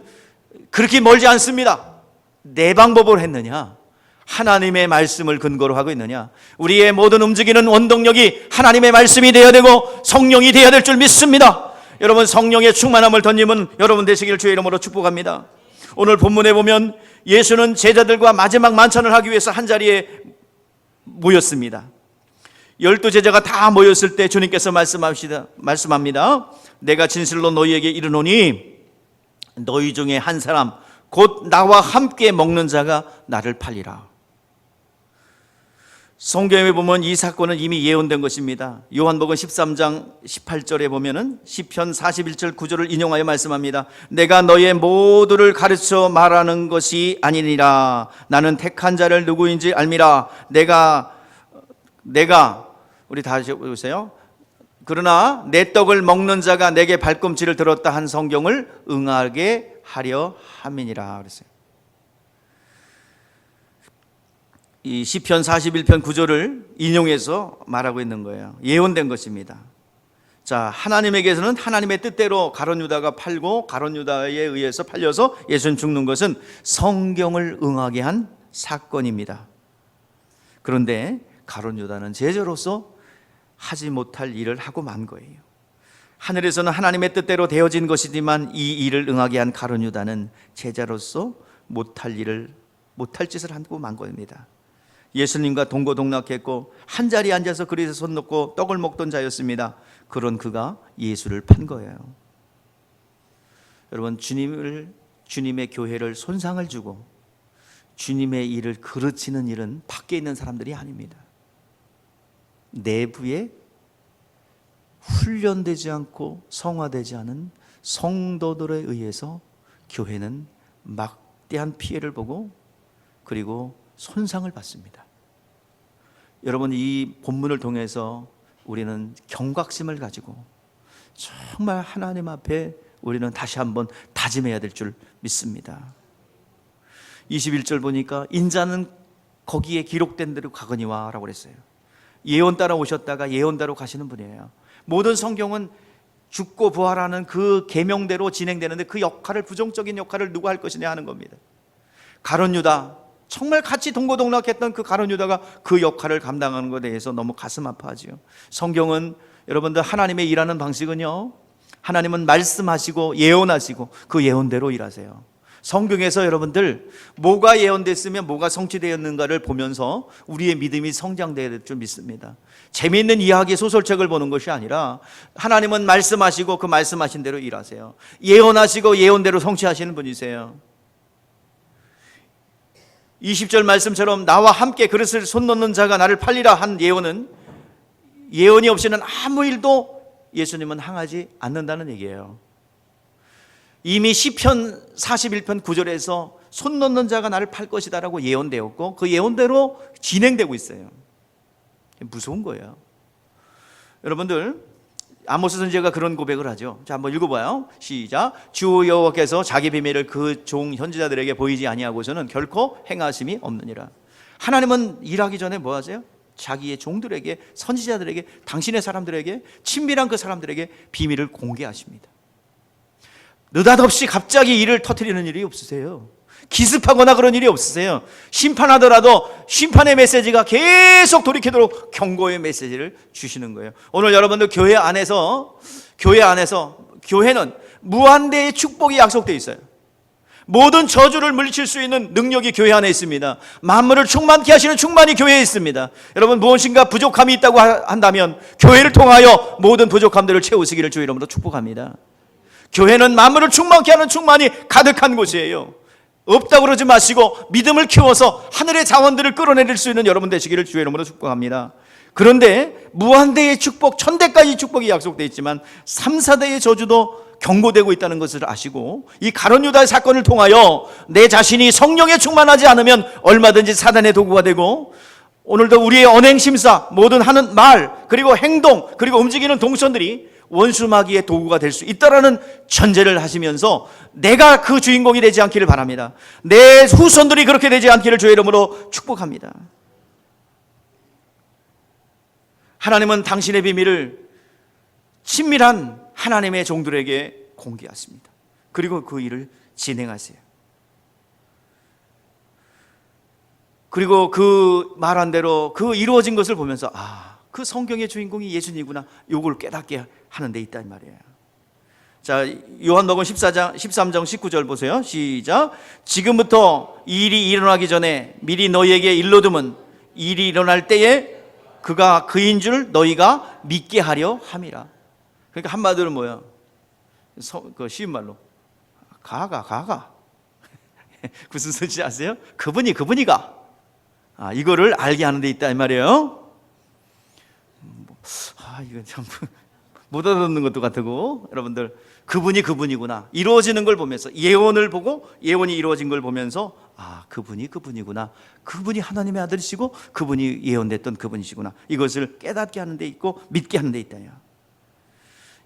그렇게 멀지 않습니다. 내 방법으로 했느냐, 하나님의 말씀을 근거로 하고 있느냐. 우리의 모든 움직이는 원동력이 하나님의 말씀이 되어야 되고 성령이 되어야 될 줄 믿습니다. 여러분 성령의 충만함을 던지면 여러분 되시기를 주의 이름으로 축복합니다. 오늘 본문에 보면 예수는 제자들과 마지막 만찬을 하기 위해서 한자리에 모였습니다. 12제자가 다 모였을 때 주님께서 말씀합니다. 내가 진실로 너희에게 이르노니 너희 중에 한 사람 곧 나와 함께 먹는 자가 나를 팔리라. 성경에 보면 이 사건은 이미 예언된 것입니다. 요한복음 13장 18절에 보면은 시편 41절 9절을 인용하여 말씀합니다. 내가 너의 모두를 가르쳐 말하는 것이 아니니라. 나는 택한 자를 누구인지 알미라. 내가 우리 다시 보세요. 그러나 내 떡을 먹는 자가 내게 발꿈치를 들었다 한 성경을 응하게 하려 함이니라 그랬어요. 이 시편 41편 9절을 인용해서 말하고 있는 거예요. 예언된 것입니다. 자, 하나님에게서는 하나님의 뜻대로 가룟 유다가 팔고 가룟 유다에 의해서 팔려서 예수님 죽는 것은 성경을 응하게 한 사건입니다. 그런데 가룟 유다는 제자로서 하지 못할 일을 하고 만 거예요. 하늘에서는 하나님의 뜻대로 되어진 것이지만 이 일을 응하게 한 가룟 유다는 제자로서 못할 짓을 하고 만 겁니다. 예수님과 동고동락했고 한 자리에 앉아서 그릇에 손 놓고 떡을 먹던 자였습니다. 그런 그가 예수를 판 거예요. 여러분, 주님의 교회를 손상을 주고 주님의 일을 그르치는 일은 밖에 있는 사람들이 아닙니다. 내부에 훈련되지 않고 성화되지 않은 성도들에 의해서 교회는 막대한 피해를 보고 그리고 손상을 받습니다. 여러분, 이 본문을 통해서 우리는 경각심을 가지고 정말 하나님 앞에 우리는 다시 한번 다짐해야 될 줄 믿습니다. 21절 보니까 인자는 거기에 기록된 대로 가거니와 라고 그랬어요. 예언 따라 오셨다가 예언대로 가시는 분이에요. 모든 성경은 죽고 부활하는 그 계명대로 진행되는데 그 역할을, 부정적인 역할을 누가 할 것이냐 하는 겁니다. 가룟 유다, 정말 같이 동고동락했던 그 가룟 유다가 그 역할을 감당하는 것에 대해서 너무 가슴 아파하지요. 성경은 여러분들 하나님의 일하는 방식은요, 하나님은 말씀하시고 예언하시고 그 예언대로 일하세요. 성경에서 여러분들 뭐가 예언됐으면 뭐가 성취되었는가를 보면서 우리의 믿음이 성장되어야 될 줄 믿습니다. 재미있는 이야기 소설책을 보는 것이 아니라 하나님은 말씀하시고 그 말씀하신 대로 일하세요. 예언하시고 예언대로 성취하시는 분이세요. 20절 말씀처럼 나와 함께 그릇을 손 놓는 자가 나를 팔리라 한 예언은, 예언이 없이는 아무 일도 예수님은 행하지 않는다는 얘기예요. 이미 시편 41편 9절에서 손 놓는 자가 나를 팔 것이다 라고 예언되었고 그 예언대로 진행되고 있어요. 무서운 거예요. 여러분들, 아모스 선지자가 그런 고백을 하죠. 자, 한번 읽어봐요. 시작. 주 여호와께서 자기 비밀을 그 종 선지자들에게 보이지 아니하고서는 결코 행하심이 없느니라. 하나님은 일하기 전에 뭐 하세요? 자기의 종들에게, 선지자들에게, 당신의 사람들에게, 친밀한 그 사람들에게 비밀을 공개하십니다. 느닷없이 갑자기 일을 터뜨리는 일이 없으세요. 기습하거나 그런 일이 없으세요. 심판하더라도 심판의 메시지가 계속 돌이키도록 경고의 메시지를 주시는 거예요. 오늘 여러분들 교회 안에서 교회는 무한대의 축복이 약속되어 있어요. 모든 저주를 물리칠 수 있는 능력이 교회 안에 있습니다. 만물을 충만케 하시는 충만이 교회에 있습니다. 여러분, 무엇인가 부족함이 있다고 한다면 교회를 통하여 모든 부족함들을 채우시기를 주의 이름으로 축복합니다. 교회는 만물을 충만케 하는 충만이 가득한 곳이에요. 없다고 그러지 마시고 믿음을 키워서 하늘의 자원들을 끌어내릴 수 있는 여러분 되시기를 주의 이름으로 축복합니다. 그런데 무한대의 축복, 천대까지 축복이 약속되어 있지만 3, 4대의 저주도 경고되고 있다는 것을 아시고 이 가룟 유다의 사건을 통하여 내 자신이 성령에 충만하지 않으면 얼마든지 사단의 도구가 되고, 오늘도 우리의 언행심사, 모든 하는 말, 그리고 행동, 그리고 움직이는 동선들이 원수마귀의 도구가 될 수 있다라는 전제를 하시면서 내가 그 주인공이 되지 않기를 바랍니다. 내 후손들이 그렇게 되지 않기를 주의 이름으로 축복합니다. 하나님은 당신의 비밀을 친밀한 하나님의 종들에게 공개하십니다. 그리고 그 일을 진행하세요. 그리고 그 말한 대로 그 이루어진 것을 보면서 그 성경의 주인공이 예수님이구나, 요걸 깨닫게 하는 데 있다 이 말이에요. 자, 요한복음 13장 19절 보세요. 시작. 지금부터 이 일이 일어나기 전에 미리 너희에게 일러둠은 일이 일어날 때에 그가 그인 줄 너희가 믿게 하려 함이라. 그러니까 한마디로 뭐야? 그 쉬운 말로 가가 무슨 소리인지 아세요? 그분이가 이거를 알게 하는 데 있다 이 말이에요. 이건 참 못 알아듣는 것도 같고, 여러분들 그분이 그분이구나, 이루어지는 걸 보면서, 예언을 보고 예언이 이루어진 걸 보면서 그분이 그분이구나, 그분이 하나님의 아들이시고 그분이 예언됐던 그분이시구나, 이것을 깨닫게 하는 데 있고 믿게 하는 데 있다.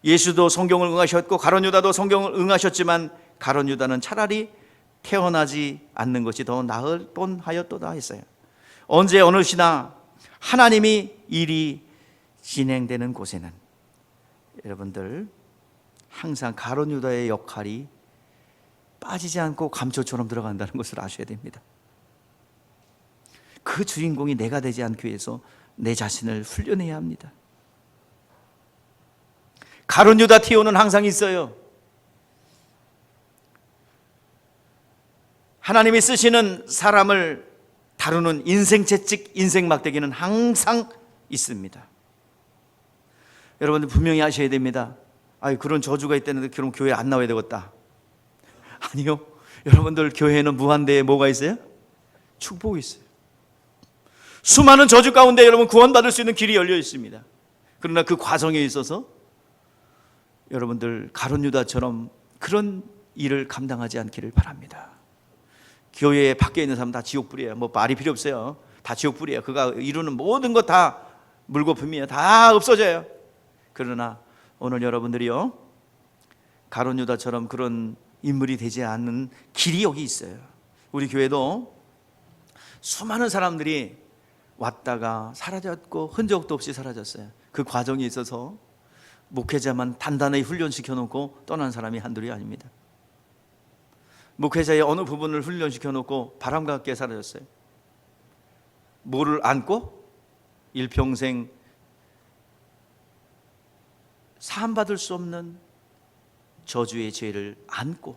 예수도 성경을 응하셨고 가룟 유다도 성경을 응하셨지만 가룟 유다는 차라리 태어나지 않는 것이 더 나을 뻔하였도다 했어요. 언제 어느 시나 하나님이 일이 진행되는 곳에는 여러분들 항상 가룟 유다의 역할이 빠지지 않고 감초처럼 들어간다는 것을 아셔야 됩니다. 그 주인공이 내가 되지 않기 위해서 내 자신을 훈련해야 합니다. 가룟 유다 티오는 항상 있어요. 하나님이 쓰시는 사람을 다루는 인생 채찍, 인생 막대기는 항상 있습니다. 여러분들 분명히 아셔야 됩니다. 그런 저주가 있다는데 그럼 교회 안 나와야 되겠다. 아니요. 여러분들 교회에는 무한대에 뭐가 있어요? 축복이 있어요. 수많은 저주 가운데 여러분 구원받을 수 있는 길이 열려 있습니다. 그러나 그 과정에 있어서 여러분들 가룟 유다처럼 그런 일을 감당하지 않기를 바랍니다. 교회 밖에 있는 사람 다 지옥불이에요. 뭐 말이 필요 없어요. 다 지옥불이에요. 그가 이루는 모든 것 다 물거품이에요. 다 없어져요. 그러나 오늘 여러분들이요, 가룟 유다처럼 그런 인물이 되지 않는 길이 여기 있어요. 우리 교회도 수많은 사람들이 왔다가 사라졌고 흔적도 없이 사라졌어요. 그 과정에 있어서 목회자만 단단히 훈련시켜 놓고 떠난 사람이 한둘이 아닙니다. 목회자의 어느 부분을 훈련시켜 놓고 바람과 함께 사라졌어요. 뭐를 안고? 일평생 사함받을 수 없는 저주의 죄를 안고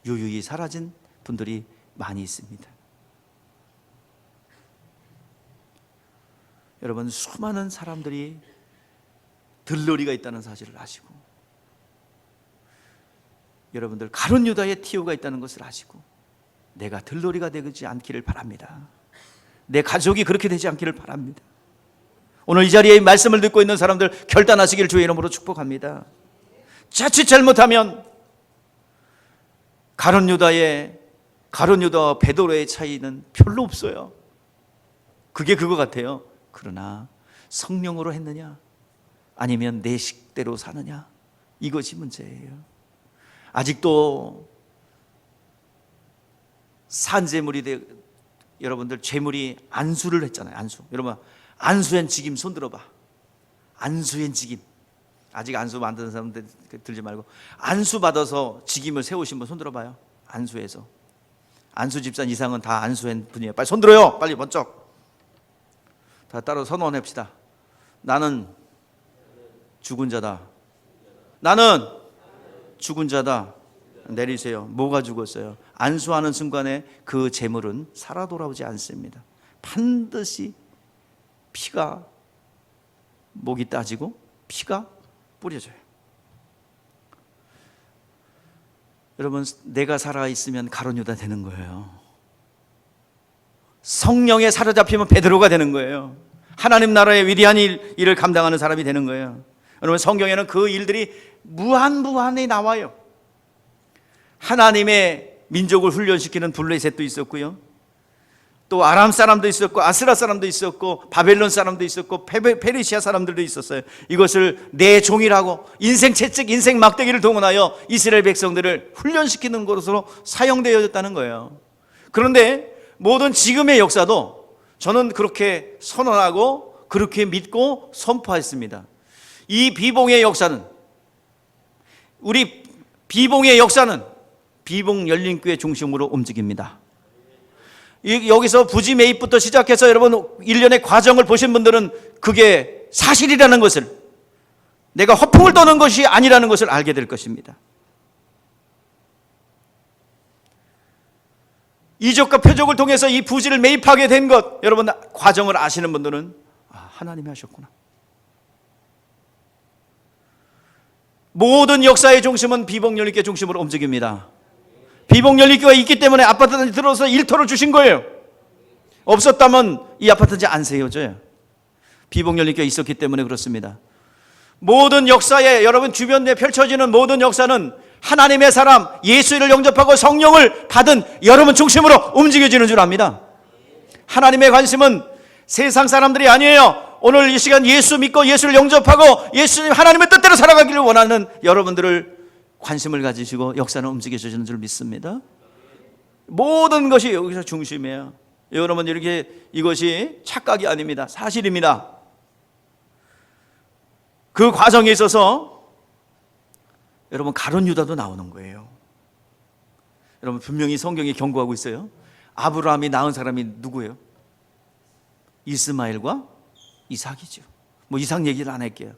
유유히 사라진 분들이 많이 있습니다. 여러분, 수많은 사람들이 들러리가 있다는 사실을 아시고, 여러분들 가룟 유다의 티오가 있다는 것을 아시고, 내가 들러리가 되지 않기를 바랍니다. 내 가족이 그렇게 되지 않기를 바랍니다. 오늘 이 자리에 말씀을 듣고 있는 사람들 결단하시길 주의 이름으로 축복합니다. 자칫 잘못하면 가룟 유다와 베드로의 차이는 별로 없어요. 그게 그거 같아요. 그러나 성령으로 했느냐 아니면 내 식대로 사느냐, 이것이 문제예요. 아직도 산재물이 여러분들 재물이 안수를 했잖아요. 안수. 여러분, 안수엔 직임 손 들어봐. 안수엔 직임. 아직 안수 만드는 사람들 들지 말고, 안수 받아서 직임을 세우신 분 손 들어봐요. 안수에서. 안수 집산 이상은 다 안수한 분이에요. 빨리 손 들어요. 빨리 번쩍. 다 따로 선언합시다. 나는 죽은 자다. 나는 죽은 자다. 내리세요. 뭐가 죽었어요? 안수하는 순간에 그 재물은 살아 돌아오지 않습니다. 반드시 피가, 목이 따지고 피가 뿌려져요. 여러분, 내가 살아있으면 가룟 유다 되는 거예요. 성령에 사로잡히면 베드로가 되는 거예요. 하나님 나라의 위대한 일을 감당하는 사람이 되는 거예요. 여러분, 성경에는 그 일들이 무한히 나와요. 하나님의 민족을 훈련시키는 블레셋도 있었고요, 또 아람 사람도 있었고, 아스라 사람도 있었고, 바벨론 사람도 있었고, 페르시아 사람들도 있었어요. 이것을 내 종이라고 인생 채찍, 인생 막대기를 동원하여 이스라엘 백성들을 훈련시키는 것으로 사용되어졌다는 거예요. 그런데 모든 지금의 역사도 저는 그렇게 선언하고 그렇게 믿고 선포했습니다. 이 비봉의 역사는, 우리 비봉의 역사는 비봉 열린교회 중심으로 움직입니다. 여기서 부지 매입부터 시작해서 여러분 1년의 과정을 보신 분들은 그게 사실이라는 것을, 내가 허풍을 떠는 것이 아니라는 것을 알게 될 것입니다. 이적과 표적을 통해서 이 부지를 매입하게 된 것, 여러분 과정을 아시는 분들은 하나님이 하셨구나. 모든 역사의 중심은 비봉열린교회 중심으로 움직입니다. 비봉열린교회가 있기 때문에 아파트단지 들어서 일터를 주신 거예요. 없었다면 이 아파트단지 안 세워져요. 비봉열린교회가 있었기 때문에 그렇습니다. 모든 역사에 여러분 주변에 펼쳐지는 모든 역사는 하나님의 사람 예수를 영접하고 성령을 받은 여러분 중심으로 움직여지는 줄 압니다. 하나님의 관심은 세상 사람들이 아니에요. 오늘 이 시간 예수 믿고 예수를 영접하고 예수님 하나님의 뜻대로 살아가기를 원하는 여러분들을 관심을 가지시고 역사는 움직여지는 줄 믿습니다. 모든 것이 여기서 중심이에요. 여러분 이것이 착각이 아닙니다. 사실입니다. 그 과정에 있어서 여러분 가룟 유다도 나오는 거예요. 여러분 분명히 성경이 경고하고 있어요. 아브라함이 낳은 사람이 누구예요? 이스마엘과 이삭이죠. 뭐 이삭 얘기를 안 할게요.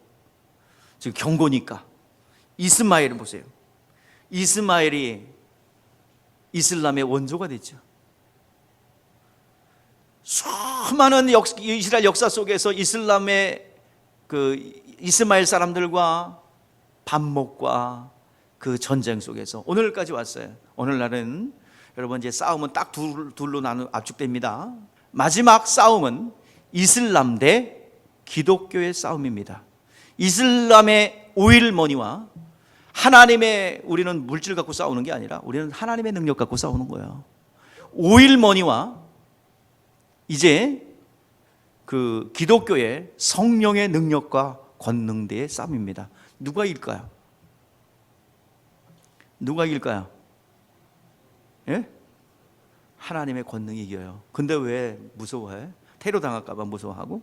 지금 경고니까. 이스마엘을 보세요. 이스마엘이 이슬람의 원조가 됐죠. 수많은 이스라엘 역사 속에서 이슬람의 그 이스마엘 사람들과 반목과 그 전쟁 속에서 오늘까지 왔어요. 오늘날은 여러분 이제 싸움은 딱 둘로 압축됩니다. 마지막 싸움은 이슬람 대 기독교의 싸움입니다. 이슬람의 오일머니와 하나님의, 우리는 물질 갖고 싸우는 게 아니라 우리는 하나님의 능력 갖고 싸우는 거예요. 오일머니와 이제 그 기독교의 성령의 능력과 권능대의 싸움입니다. 누가 이길까요? 누가 이길까요? 예? 하나님의 권능이 이겨요. 근데 왜 무서워해? 테러 당할까 봐 무서워하고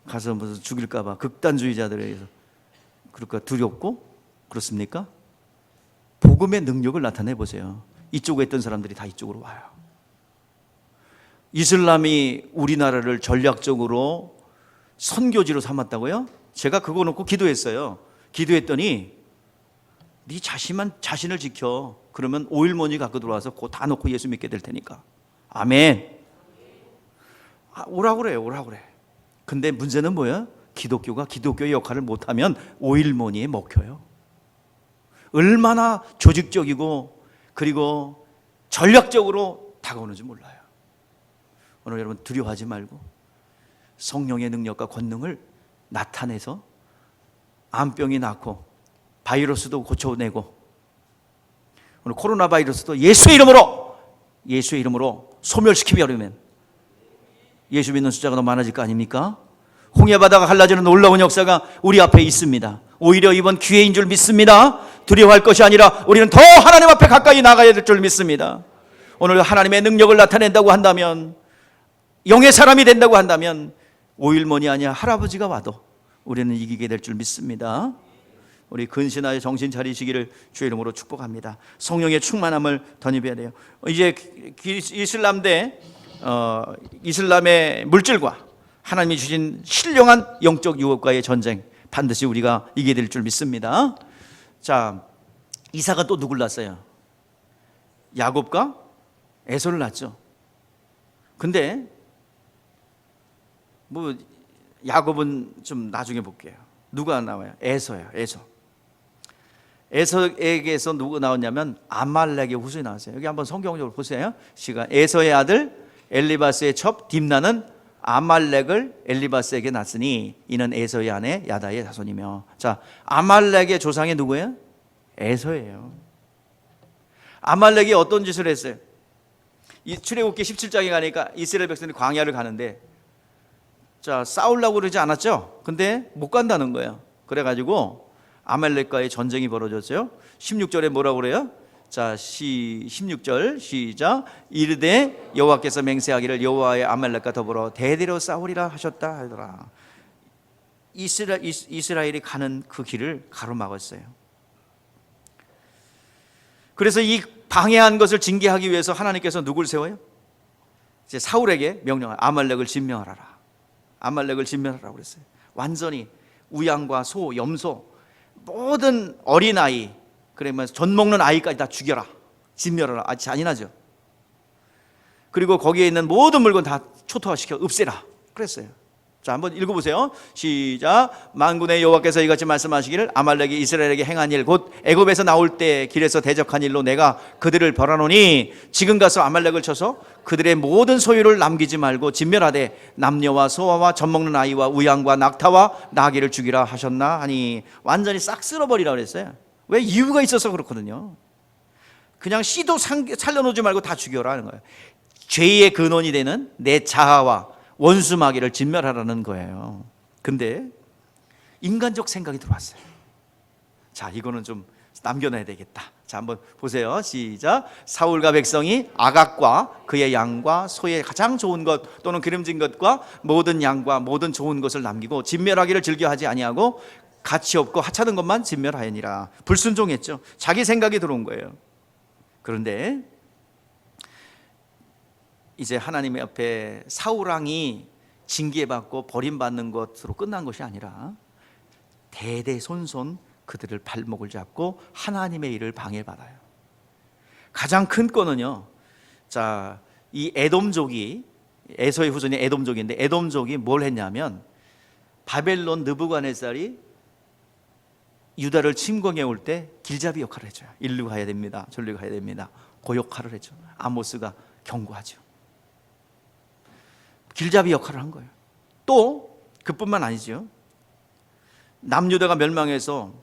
가서 무슨 죽일까 봐 극단주의자들에 의해서 그럴까 두렵고 그렇습니까? 복음의 능력을 나타내 보세요. 이쪽에 있던 사람들이 다 이쪽으로 와요. 이슬람이 우리나라를 전략적으로 선교지로 삼았다고요? 제가 그거 놓고 기도했어요. 기도했더니 네 자신을 지켜. 그러면 오일머니 갖고 들어와서 그거 다 놓고 예수 믿게 될 테니까. 아멘. 오라고 그래요. 오라고 그래. 근데 문제는 뭐야? 기독교가 기독교의 역할을 못하면 오일머니에 먹혀요. 얼마나 조직적이고 그리고 전략적으로 다가오는지 몰라요. 오늘 여러분 두려워하지 말고 성령의 능력과 권능을 나타내서 암병이 낫고 바이러스도 고쳐내고 오늘 코로나 바이러스도 예수의 이름으로 소멸시키며 그러면 예수 믿는 숫자가 더 많아질 거 아닙니까? 홍해바다가 갈라지는 놀라운 역사가 우리 앞에 있습니다. 오히려 이번 기회인 줄 믿습니다. 두려워할 것이 아니라 우리는 더 하나님 앞에 가까이 나가야 될 줄 믿습니다. 오늘 하나님의 능력을 나타낸다고 한다면, 영의 사람이 된다고 한다면 오일머니 아니야 할아버지가 와도 우리는 이기게 될 줄 믿습니다. 우리 근신하여 정신 차리시기를 주의 이름으로 축복합니다. 성령의 충만함을 덧입어야 돼요. 이제 이슬람의 물질과 하나님이 주신 신령한 영적 유혹과의 전쟁 반드시 우리가 이기게 될 줄 믿습니다. 자, 이삭은 또 누굴 낳았어요? 야곱과 에서를 낳았죠. 근데 뭐 야곱은 좀 나중에 볼게요. 누가 나와요? 에서예요. 에서에게서 누가 나왔냐면 아말렉의 후손이 나왔어요. 여기 한번 성경적으로 보세요. 시간. 에서의 아들 엘리바스의 첩 딥나는 아말렉을 엘리바스에게 낳았으니 이는 에서의 아내 야다의 자손이며. 자, 아말렉의 조상이 누구예요? 에서예요. 아말렉이 어떤 짓을 했어요? 이 출애굽기 17장에 가니까 이스라엘 백성들이 광야를 가는데 자, 싸우려고 그러지 않았죠? 근데 못 간다는 거예요. 그래가지고 아말렉과의 전쟁이 벌어졌어요. 16절에 뭐라고 그래요? 자, 16절 시작. 이르되 여호와께서 맹세하기를 여호와의 아말렉과 더불어 대대로 싸우리라 하셨다 하더라. 이스라엘이 가는 그 길을 가로막았어요. 그래서 이 방해한 것을 징계하기 위해서 하나님께서 누굴 세워요? 이제 사울에게 명령을, 아말렉을 진멸하라. 아말렉을 진멸하라고 그랬어요. 완전히 우양과 소, 염소, 모든 어린아이, 그러면 젖 먹는 아이까지 다 죽여라, 진멸하라. 아주 잔인하죠. 그리고 거기에 있는 모든 물건 다 초토화시켜 없애라 그랬어요. 자, 한번 읽어보세요. 시작. 만군의 여호와께서 이같이 말씀하시기를 아말렉이 이스라엘에게 행한 일 곧 애굽에서 나올 때 길에서 대적한 일로 내가 그들을 벌하노니 지금 가서 아말렉을 쳐서 그들의 모든 소유를 남기지 말고 진멸하되 남녀와 소아와 젖먹는 아이와 우양과 낙타와 나귀를 죽이라 하셨나 하니 완전히 싹 쓸어버리라 그랬어요. 왜? 이유가 있어서 그렇거든요. 그냥 씨도 살려놓지 말고 다 죽여라 하는 거예요. 죄의 근원이 되는 내 자아와 원수 마귀를 진멸하라는 거예요. 근데 인간적 생각이 들어왔어요. 자, 이거는 좀 남겨놔야 되겠다. 자, 한번 보세요. 시작. 사울과 백성이 아각과 그의 양과 소의 가장 좋은 것 또는 기름진 것과 모든 양과 모든 좋은 것을 남기고 진멸하기를 즐겨하지 아니하고 가치 없고 하찮은 것만 진멸하였니라. 불순종했죠. 자기 생각이 들어온 거예요. 그런데 이제 하나님의 앞에 사울 왕이 징계받고 버림받는 것으로 끝난 것이 아니라 대대손손 그들을 발목을 잡고 하나님의 일을 방해받아요. 가장 큰 건은요, 자, 이 에돔족이, 에서의 후손이 에돔족인데 에돔족이 뭘 했냐면 바벨론 느부갓네살이 유다를 침공해 올 때 길잡이 역할을 해줘요. 일로 가야 됩니다, 저리로 가야 됩니다. 그 역할을 했죠. 아모스가 경고하죠. 길잡이 역할을 한 거예요. 또 그뿐만 아니죠. 남유다가 멸망해서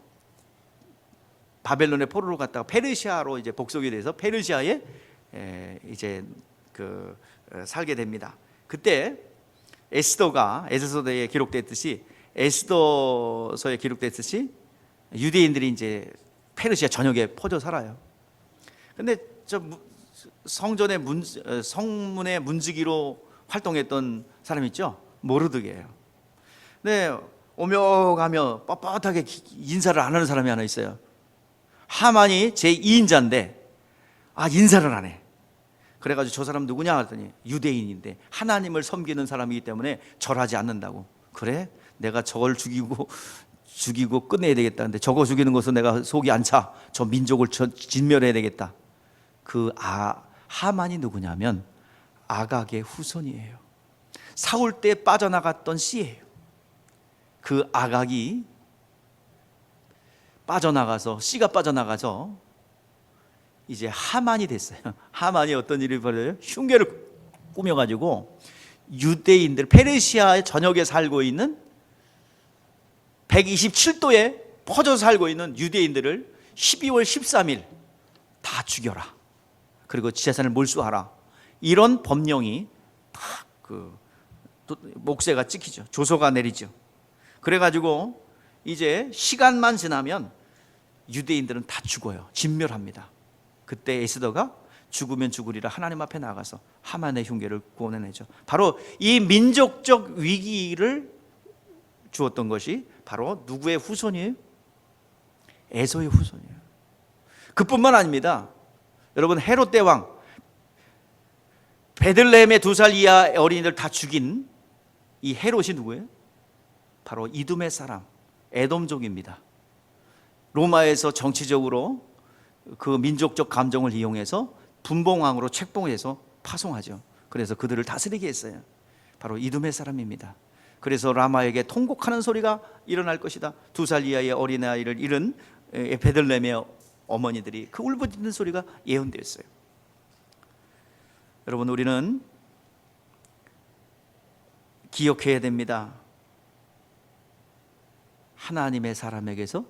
바벨론의 포로로 갔다가 페르시아로 이제 복속이 돼서 페르시아에 이제 살게 됩니다. 그때 에스더서에 기록됐듯이 유대인들이 이제 페르시아 전역에 퍼져 살아요. 근데 저 성문의 문지기로 활동했던 사람 있죠? 모르드게예요. 근데 오며 가며 뻣뻣하게 인사를 안 하는 사람이 하나 있어요. 하만이 제2인자인데 인사를 안 해. 그래가지고 저 사람 누구냐 했더니 유대인인데 하나님을 섬기는 사람이기 때문에 절하지 않는다고. 그래? 내가 저걸 죽이고 끝내야 되겠다. 근데 저거 죽이는 것은 내가 속이 안 차. 저 민족을 진멸해야 되겠다. 하만이 누구냐면 아각의 후손이에요. 사울 때 빠져나갔던 씨예요. 그 아각이 씨가 빠져나가서 이제 하만이 됐어요. 하만이 어떤 일을 벌여요? 흉계를 꾸며가지고 유대인들, 페르시아의 전역에 살고 있는 127도에 퍼져 살고 있는 유대인들을 12월 13일 다 죽여라. 그리고 재산을 몰수하라. 이런 법령이 딱 목세가 찍히죠. 조서가 내리죠. 그래가지고 이제 시간만 지나면 유대인들은 다 죽어요. 진멸합니다. 그때 에스더가 죽으면 죽으리라 하나님 앞에 나가서 하만의 흉계를 구원해내죠. 바로 이 민족적 위기를 주었던 것이 바로 누구의 후손이에요? 에서의 후손이에요. 그뿐만 아닙니다. 여러분, 헤롯 대왕 베들레헴의 2살 이하 어린이들 다 죽인 이 헤롯이 누구예요? 바로 이둠의 사람, 에돔족입니다. 로마에서 정치적으로 그 민족적 감정을 이용해서 분봉왕으로 책봉해서 파송하죠. 그래서 그들을 다스리게 했어요. 바로 이둠의 사람입니다. 그래서 라마에게 통곡하는 소리가 일어날 것이다. 2살 이하의 어린아이를 잃은 베들레헴의 어머니들이 그 울부짖는 소리가 예언되었어요. 여러분, 우리는 기억해야 됩니다. 하나님의 사람에게서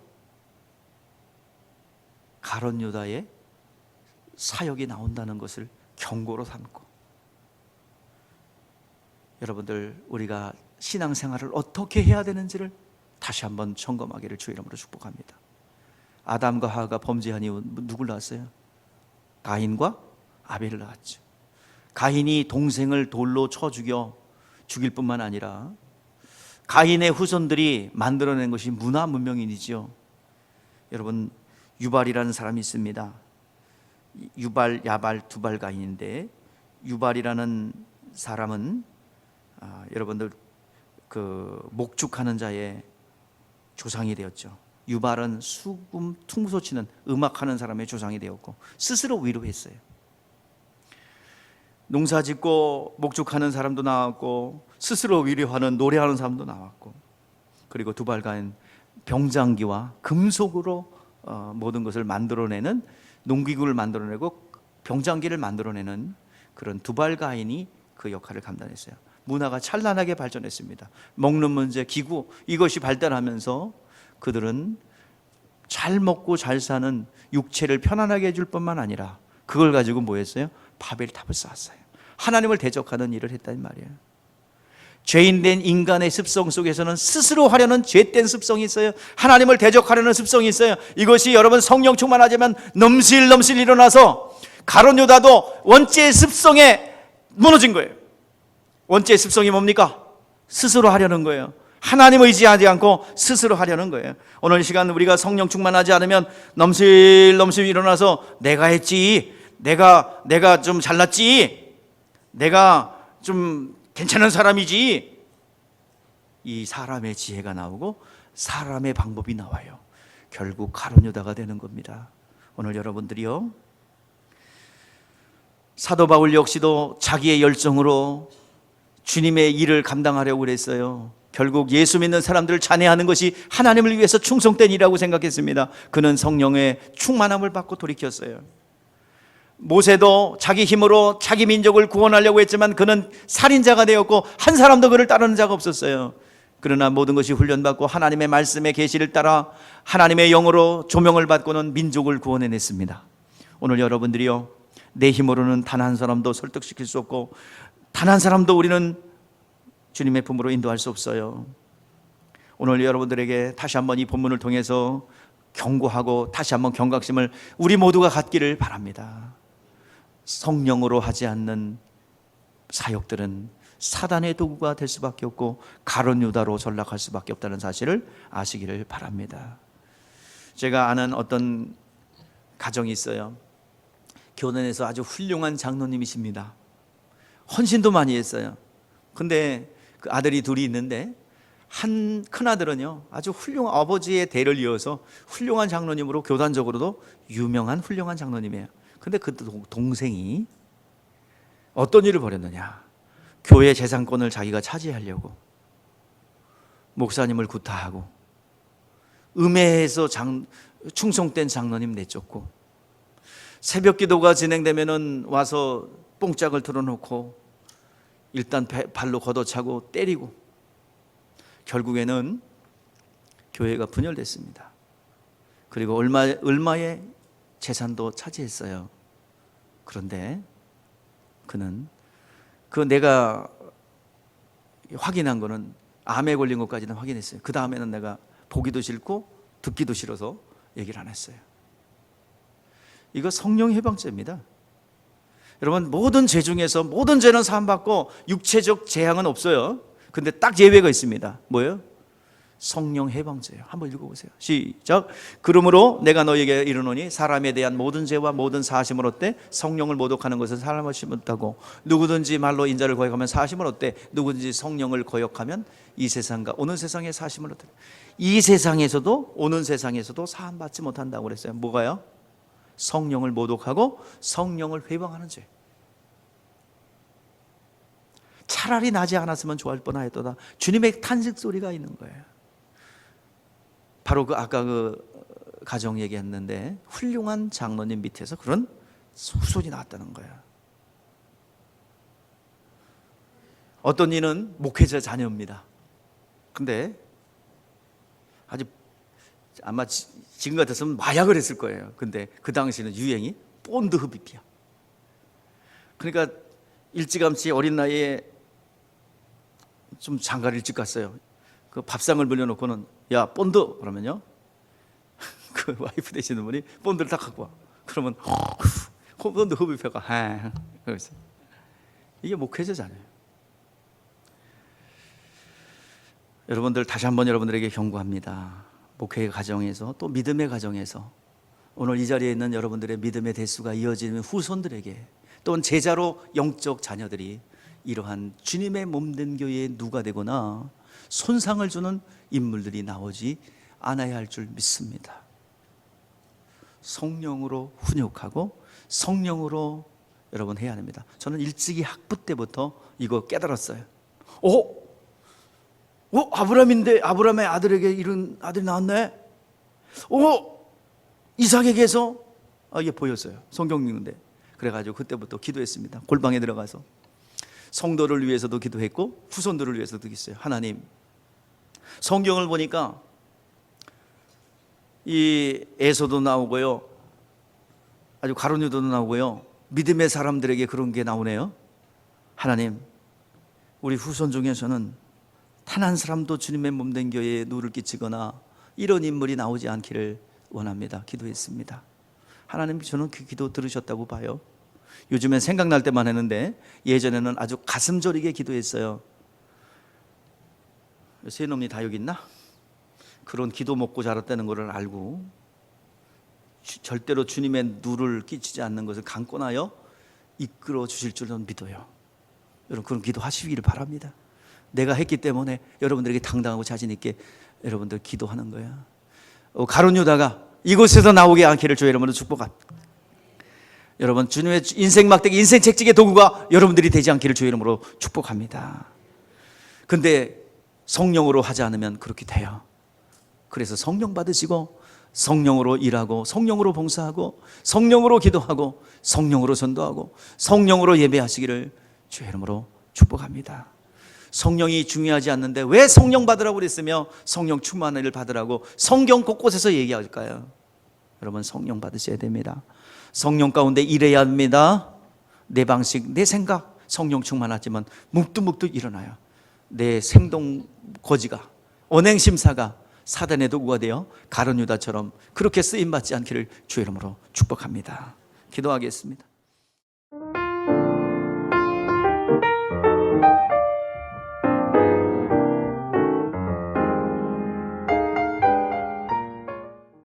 가룟 유다의 사역이 나온다는 것을 경고로 삼고, 여러분들, 우리가 신앙생활을 어떻게 해야 되는지를 다시 한번 점검하기를 주의 이름으로 축복합니다. 아담과 하와가 범죄한 이후 누굴 낳았어요? 가인과 아벨을 낳았죠. 가인이 동생을 돌로 쳐 죽일 뿐만 아니라 가인의 후손들이 만들어낸 것이 문화 문명인이지요. 여러분, 유발이라는 사람이 있습니다. 유발, 야발, 두발 가인인데, 유발이라는 사람은 여러분들 목축하는 자의 조상이 되었죠. 유발은 수금 퉁소 치는 음악하는 사람의 조상이 되었고 스스로 위로했어요. 농사 짓고 목축하는 사람도 나왔고 스스로 위로하는 노래하는 사람도 나왔고, 그리고 두발가인 병장기와 금속으로 모든 것을 만들어내는, 농기구를 만들어내고 병장기를 만들어내는 그런 두발가인이 그 역할을 감당했어요. 문화가 찬란하게 발전했습니다. 먹는 문제, 기구, 이것이 발달하면서 그들은 잘 먹고 잘 사는 육체를 편안하게 해줄 뿐만 아니라 그걸 가지고 뭐 했어요? 바벨탑을 쌓았어요. 하나님을 대적하는 일을 했단 말이에요. 죄인된 인간의 습성 속에서는 스스로 하려는 죄된 습성이 있어요. 하나님을 대적하려는 습성이 있어요. 이것이 여러분 성령 충만하지만 넘실넘실 일어나서 가룟 유다도 원죄의 습성에 무너진 거예요. 원죄의 습성이 뭡니까? 스스로 하려는 거예요. 하나님 의지하지 않고 스스로 하려는 거예요. 오늘 시간 우리가 성령 충만하지 않으면 넘실넘실 일어나서 내가 했지, 내가 좀 잘났지, 내가 좀 괜찮은 사람이지, 이 사람의 지혜가 나오고 사람의 방법이 나와요. 결국 가룟 유다가 되는 겁니다. 오늘 여러분들이요, 사도 바울 역시도 자기의 열정으로 주님의 일을 감당하려고 그랬어요. 결국 예수 믿는 사람들을 잔해하는 것이 하나님을 위해서 충성된 일이라고 생각했습니다. 그는 성령의 충만함을 받고 돌이켰어요. 모세도 자기 힘으로 자기 민족을 구원하려고 했지만 그는 살인자가 되었고 한 사람도 그를 따르는 자가 없었어요. 그러나 모든 것이 훈련받고 하나님의 말씀의 계시를 따라 하나님의 영으로 조명을 받고는 민족을 구원해냈습니다. 오늘 여러분들이요, 내 힘으로는 단 한 사람도 설득시킬 수 없고 단 한 사람도 우리는 주님의 품으로 인도할 수 없어요. 오늘 여러분들에게 다시 한번 이 본문을 통해서 경고하고 다시 한번 경각심을 우리 모두가 갖기를 바랍니다. 성령으로 하지 않는 사역들은 사단의 도구가 될 수밖에 없고 가룟 유다로 전락할 수밖에 없다는 사실을 아시기를 바랍니다. 제가 아는 어떤 가정이 있어요. 교단에서 아주 훌륭한 장로님이십니다. 헌신도 많이 했어요. 근데 그 아들이 둘이 있는데 한 큰아들은요 아주 훌륭한 아버지의 대를 이어서 훌륭한 장로님으로 교단적으로도 유명한 훌륭한 장로님이에요. 근데 그 동생이 어떤 일을 벌였느냐, 교회 재산권을 자기가 차지하려고 목사님을 구타하고 음해해서 충성된 장로님 내쫓고 새벽 기도가 진행되면은 와서 뽕짝을 틀어놓고 일단 발로 걷어차고 때리고 결국에는 교회가 분열됐습니다. 그리고 얼마의 재산도 차지했어요. 그런데 그는 내가 확인한 거는 암에 걸린 것까지는 확인했어요. 그 다음에는 내가 보기도 싫고 듣기도 싫어서 얘기를 안 했어요. 이거 성령 해방죄입니다. 여러분, 모든 죄 중에서 모든 죄는 사함받고 육체적 재앙은 없어요. 근데 딱 예외가 있습니다. 뭐예요? 성령 해방죄예요. 한번 읽어보세요. 시작. 그러므로 내가 너에게 이르노니 사람에 대한 모든 죄와 모든 사심을 어때? 성령을 모독하는 것은 사람을 못하고 누구든지 말로 인자를 거역하면 사심을 어때? 누구든지 성령을 거역하면 이 세상과 오는 세상의 사심을 어때? 이 세상에서도 오는 세상에서도 사함받지 못한다고 그랬어요. 뭐가요? 성령을 모독하고 성령을 회방하는 죄. 차라리 나지 않았으면 좋을 뻔하였도다. 주님의 탄식 소리가 있는 거예요. 바로 아까 가정 얘기했는데 훌륭한 장로님 밑에서 그런 후손이 나왔다는 거예요. 어떤 이는 목회자 자녀입니다. 근데 아마 지금 같았으면 마약을 했을 거예요. 근데 그 당시에는 유행이 본드 흡입이야. 그러니까 일찌감치 어린 나이에 좀 장가를 일찍 갔어요. 그 밥상을 물려놓고는 야 본드 그러면요 그 와이프 되시는 분이 본드를 딱 갖고 와. 그러면 본드 흡입해가 그래서 이게 목회자잖아요. 여러분들 다시 한번 여러분들에게 경고합니다. 목회의 가정에서 또 믿음의 가정에서 오늘 이 자리에 있는 여러분들의 믿음의 대수가 이어지는 후손들에게 또는 제자로 영적 자녀들이 이러한 주님의 몸된 교회에 누가 되거나 손상을 주는 인물들이 나오지 않아야 할 줄 믿습니다. 성령으로 훈육하고 성령으로 여러분 해야 합니다. 저는 일찍이 학부 때부터 이거 깨달았어요. 아브라함인데 아브라함의 아들에게 이런 아들이 나왔네. 이삭에게서 이게 보였어요. 성경 읽는데. 그래가지고 그때부터 기도했습니다. 골방에 들어가서 성도를 위해서도 기도했고 후손들을 위해서도 기도했어요. 하나님, 성경을 보니까 이 에서도 나오고요, 아주 가룟 유다도 나오고요, 믿음의 사람들에게 그런 게 나오네요. 하나님, 우리 후손 중에서는 단 한 사람도 주님의 몸된 교회에 누를 끼치거나 이런 인물이 나오지 않기를 원합니다. 기도했습니다. 하나님, 저는 그 기도 들으셨다고 봐요. 요즘엔 생각날 때만 했는데 예전에는 아주 가슴 저리게 기도했어요. 세 놈이 다 여기 있나? 그런 기도 먹고 자랐다는 것을 알고 절대로 주님의 누를 끼치지 않는 것을 강권하여 이끌어 주실 줄 저는 믿어요. 여러분, 그런 기도 하시기를 바랍니다. 내가 했기 때문에 여러분들에게 당당하고 자신 있게 여러분들 기도하는 거야. 가룟 유다가 이곳에서 나오게 않기를 주의 이름으로 축복합니다. 여러분, 주님의 인생 막대기, 인생 책찍의 도구가 여러분들이 되지 않기를 주의 이름으로 축복합니다. 근데 성령으로 하지 않으면 그렇게 돼요. 그래서 성령 받으시고 성령으로 일하고 성령으로 봉사하고 성령으로 기도하고 성령으로 전도하고 성령으로 예배하시기를 주의 이름으로 축복합니다. 성령이 중요하지 않는데 왜 성령 받으라고 그랬으며 성령 충만을 받으라고 성경 곳곳에서 얘기할까요? 여러분, 성령 받으셔야 됩니다. 성령 가운데 일해야 합니다. 내 방식, 내 생각, 성령 충만하지만 묵뚝묵뚝 일어나요. 내 생동 거지가, 언행심사가 사단의 도구가 되어 가룟 유다처럼 그렇게 쓰임받지 않기를 주의 이름으로 축복합니다. 기도하겠습니다.